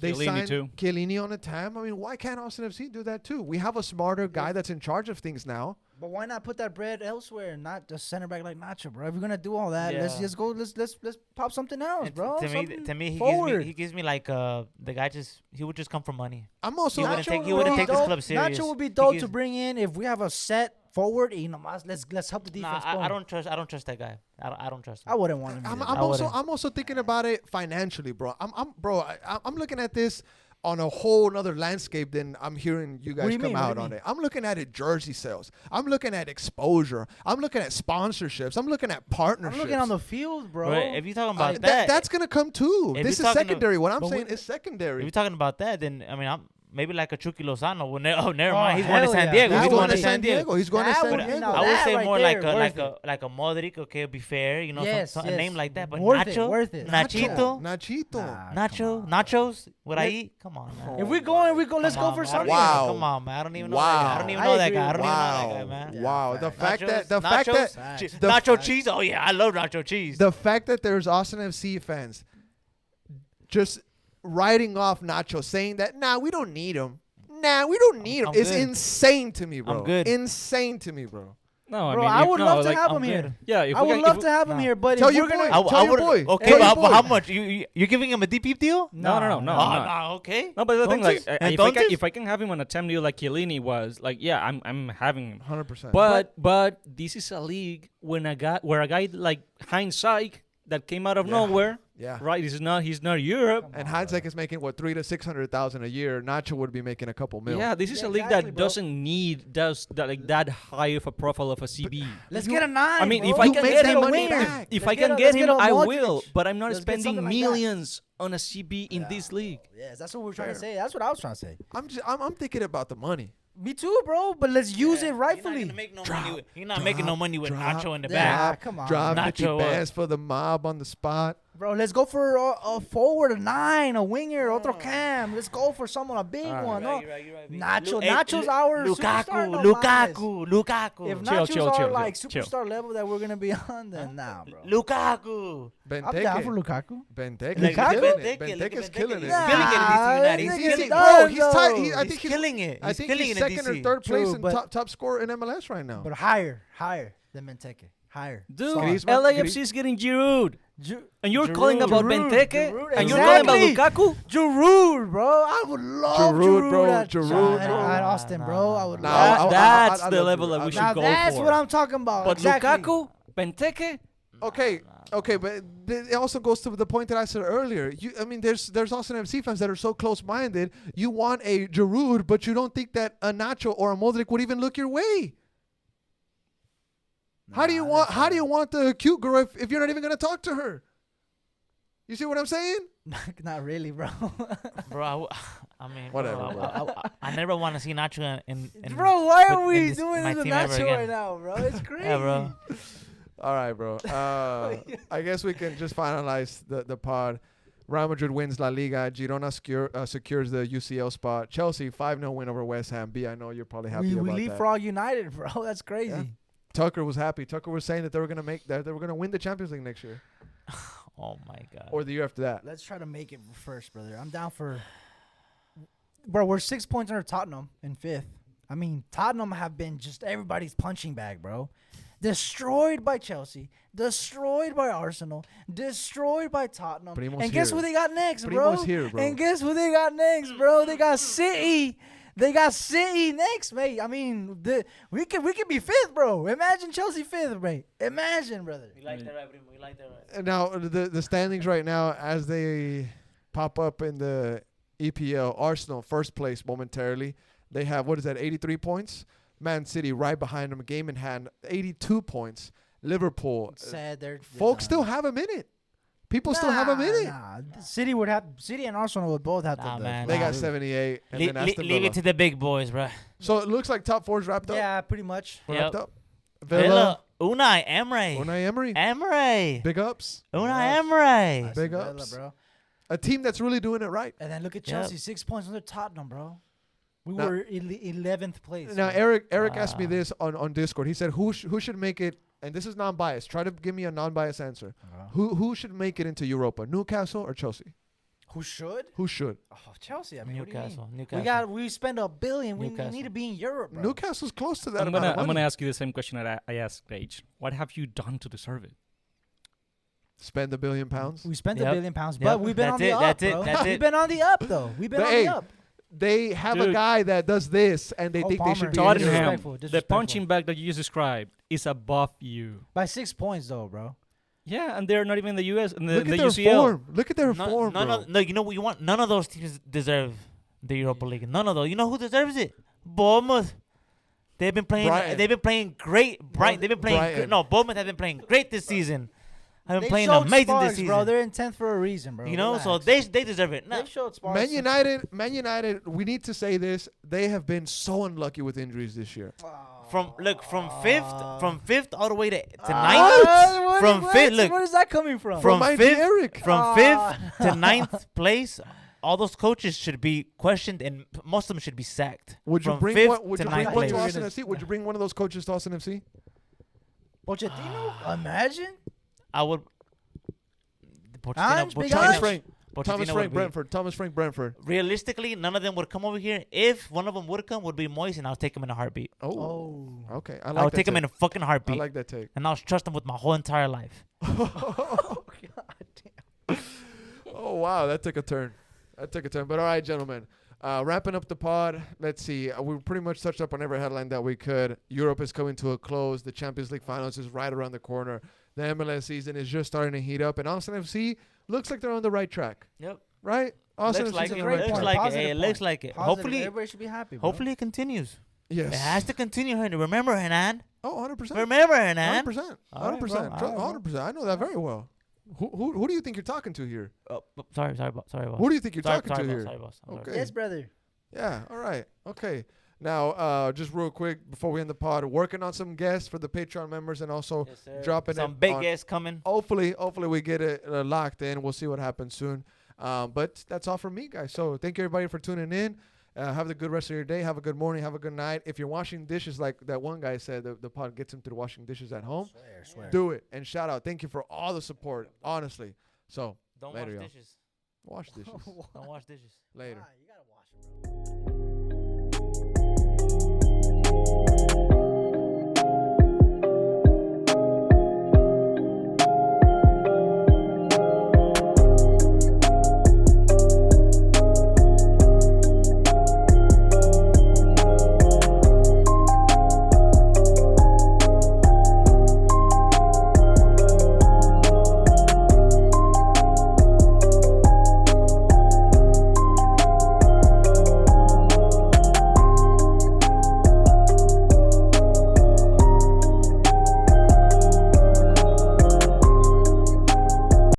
They Chiellini signed too. Chiellini on a TAM. I mean, why can't Austin FC do that too? We have a smarter guy that's in charge of things now. But why not put that bread elsewhere and not just center back like Nacho, bro? If you're gonna do all that, let's Yeah. just go. Let's pop something else, And bro. To me, forward. he gives me like the guy he would just come for money. I'm also He wouldn't take- he would wouldn't be take this dope. club serious. Nacho would be He dope gives- to bring in if we have a set forward. Let's help the defense. Nah, boom. I don't trust that guy. I don't trust him. I wouldn't want him. I'm, either. I'm I also wouldn't. I'm also thinking about it financially, bro. I'm looking at this on a whole nother landscape than I'm hearing you do guys you come mean? What do out you on mean? it. I'm looking at it jersey sales. I'm looking at exposure. I'm looking at sponsorships. I'm looking at partnerships. I'm looking on the field, bro. Bro, if you're talking about That- that, that's gonna come too. If This you're is talking secondary. What I'm but saying we- is if secondary. you're talking about that, then I mean, I'm maybe like a Chucky Lozano. Well, never Oh, mind. He's going to hell San yeah. Diego. That He's would going be to San Diego. He's going to That San would be- Diego. no, I would that say right more there, like worth a Modric. Okay, be fair. You know, Yes, a yes. name like that. But Worth it, Nacho, worth it. Nachito, Nachito. Nah, come on. Nachos. What I eat? Come on, man. If we go, let's Come go on, for man. something. Wow. Come on, man. I don't even know Wow. that guy. I don't even I know that agree guy. I with don't even know that guy, Wow. man. Yeah, Wow. The facts. fact that the Nachos, fact that Facts. the nacho fact- cheese. Oh yeah, I love nacho cheese. the fact that there's Austin FC fans just writing off Nacho, saying that we don't need him. We don't need him. I'm It's good. insane to me, bro. I'm good. Insane to me, bro. No, Bro, I mean, I if- would no, love to like, have I'm him here. good. Yeah, if I we would can, love if to have him Nah. here, but Tell if your we're gonna, boy. Tell your boy. Okay, Tell but your boy. how much? You're giving him a deep deal? No, no, No, I'm not. Okay. No, but the thing, like, Entonces- if entonces- I can have him on a temp deal like Chiellini was, like, yeah, I'm having him. 100%. But this is a league where a guy like Heinz Syke that came out of Yeah. nowhere, yeah. right? He's not Europe. And Heinzek is making what, 300,000 to 600,000 a year. Nacho would be making a couple mil. Yeah, this is Yeah, a league exactly, that bro. doesn't need that high of a profile of a CB. let's You- get a 9. I mean, bro. if I You can make get that him, money back. if Let's I can let's get him, a I Modric. will. But I'm not Let's get spending something like that. millions on a CB in this league. Yes, that's what we're trying to Fair. say. That's what I was trying to say. I'm thinking about the money. Me too, bro. But let's use it rightfully. You're not making no money with drop, Nacho in the Yeah, back. come on, Drive man. 50 Nacho, bands for the mob on the spot. Bro, let's go for a forward, a 9, a winger, otro cam. Let's go for someone, a big All right. one. No, You're right. Nacho, Nacho's our superstar, no Lukaku. If Chill, Nacho's chill, our chill, like chill. superstar level that we're gonna be on, then nah, bro. Lukaku. I'm down for Benteke. Lukaku. Benteke Like, is Lukaku? killing it. Benteke's killing it. He's killing it in DC Nah, United. this He's nigga's killing done, it. He's tied. I He's think he's killing it. I He's think killing he's it in second or DC. third place True, and but- top scorer in MLS right now. But higher than Benteke. Higher. Dude, Griezmann- LAFC is getting Giroud. And you're Giroud. calling about Giroud, Benteke? Giroud, And you're calling about exactly. Lukaku? Giroud, bro. I would love Giroud, bro. at, Giroud, at, bro. at Austin, bro. I would Nah, love. That's I the love level Giroud. that we I should Now go that's for. what I'm talking about. But exactly. Lukaku, Benteke, Okay, but it also goes to the point that I said earlier. I mean, there's Austin FC fans that are so close-minded. You want a Giroud, but you don't think that a Nacho or a Modric would even look your way. How do you want the cute girl if you're not even gonna talk to her? You see what I'm saying? Not really, bro. Bro, I mean, Whatever, bro, bro. I never want to see Nacho in Bro, why with- are in we this- doing my this with team ever Nacho again. right now, bro? It's crazy. Yeah, bro. All right, bro. I guess we can just finalize the pod. Real Madrid wins La Liga. Girona secures the UCL spot. Chelsea 5-0 win over West Ham. B, I know you're probably happy We about leave that. for all United, bro. That's crazy. Yeah. Tucker was happy. Tucker was saying that they were gonna win the Champions League next year Oh my god. or the year after that. Let's try to make it first, brother. I'm down for. Bro, we're 6 points under Tottenham in 5th. I mean, Tottenham have been just everybody's punching bag, bro. Destroyed by Chelsea, destroyed by Arsenal, destroyed by Tottenham. Primo's and guess here. who they got next, Primo's bro? here, bro. And guess who they got next, bro? They got City. They got City next, mate. I mean, we could be 5th, bro. Imagine Chelsea 5th, mate. Imagine, brother. We like that, right, Primo? We like that, right? And now the standings right now as they pop up in the EPL. Arsenal first place momentarily. They have 83 points. Man City right behind them, game in hand, 82 points. Liverpool, Sad they're folks done. still have a minute. People still have a minute. Nah. City and Arsenal would both have Nah, to. man. They Nah. got 78, and then Aston Leave Villa. it to the big boys, bro. So it looks like top four's wrapped up. Yeah, pretty much. Wrapped Yep. up. Villa, Unai Emery. Unai Emery. Emery. Big ups. Unai Emery. Big Villa, ups. bro. A team that's really doing it right. And then look at Yep. Chelsea, 6 points under Tottenham, bro. We Now- were 11th place. Now bro. Eric asked me Wow. this on Discord. He said, "Who should make it?" And this is non-biased. Try to give me a non-biased answer. Who should make it into Europa? Newcastle or Chelsea? Who should? Who should? Oh, Chelsea. I mean, what do you Newcastle. mean? Newcastle. We spend $1 billion. We Newcastle. need to be in Europe, bro. Newcastle's close to that I'm amount of gonna money. ask you the same question that I asked Paige. What have you done to deserve it? Spend £1 billion. We spent Yep. £1 billion, but Yep. we've been That's on the it, up, that's it, bro. that's We've it. been on the up, though. We've been on Hey, the up. They have a Dude. guy that does this, and they Oh, think they should be Palmer. in Europe. Tottenham, Disrespectful, the disrespectful. punching bag that you just described is above you. By 6 points, though, bro. Yeah, and they're not even in the US and the, Look the at their UCL. form. Look at their form, bro. No, you know what you want? None of those teams deserve the Europa League. None of those. You know who deserves it? Bournemouth. They've been playing. Brighton. They've been playing great. Brighton. They've been playing. Brighton. No, Bournemouth have been playing great this season. Have been They playing showed amazing sparks, this season. bro. They're in 10th for a reason, bro. You know, so Relax. they deserve it. No, They showed sparks. Man United, we need to say this. They have been so unlucky with injuries this year. from fifth all the way to ninth. What- From what- fifth, look. Where is that coming from? From my fifth- G Eric. From fifth to ninth place, all those coaches should be questioned, and most of them should be sacked. Would you From bring fifth one? Would to you bring ninth one to place. Austin FC? Would you bring one of those coaches to Austin FC? Pochettino? Imagine. I would. Ange, big Thomas Ange. Frank. Pochettino Thomas would Frank be- Brentford. Thomas Frank Brentford. Realistically, none of them would come over here. If one of them would come, would be Moise, and I'll take him in a heartbeat. Oh. Okay. I like I would that take him in a take. fucking I heartbeat, like that take. and I'll trust him with my whole entire life. Oh, wow. That took a turn. But all right, gentlemen. Wrapping up the pod. Let's see. We pretty much touched up on every headline that we could. Europe is coming to a close. The Champions League finals is right around the corner. The MLS season is just starting to heat up. And Austin FC looks like they're on the right track. Yep. Right? Austin Looks FC like is on it. the right Looks track. like it. Positive It point. looks like it. Positive. Hopefully, Everybody should be happy, bro. hopefully it continues. Yes. It has to continue. Remember, Hernan. Oh, 100%. Remember, Hernan. 100%. All right, bro. 100%. All right, 100%. I know that very well. Who do you think you're talking to here? Oh, sorry, boss. Who do you think you're talking sorry, to boss, here? Sorry, boss. I'm sorry. Okay. Yes, brother. Yeah, all right. Okay. Now, just real quick before we end the pod, working on some guests for the Patreon members and also Yes, sir. dropping some it big on- guests coming. hopefully we get it locked in. We'll see what happens soon. But that's all from me, guys. So thank you everybody for tuning in. Have a good rest of your day. Have a good morning. Have a good night. If you're washing dishes, like that one guy said, the pod gets him to the washing dishes at home. Swear. Do it. And shout out. Thank you for all the support, honestly. So Don't Later, wash y'all. dishes. wash dishes. Don't wash dishes. Later. You gotta wash it, bro.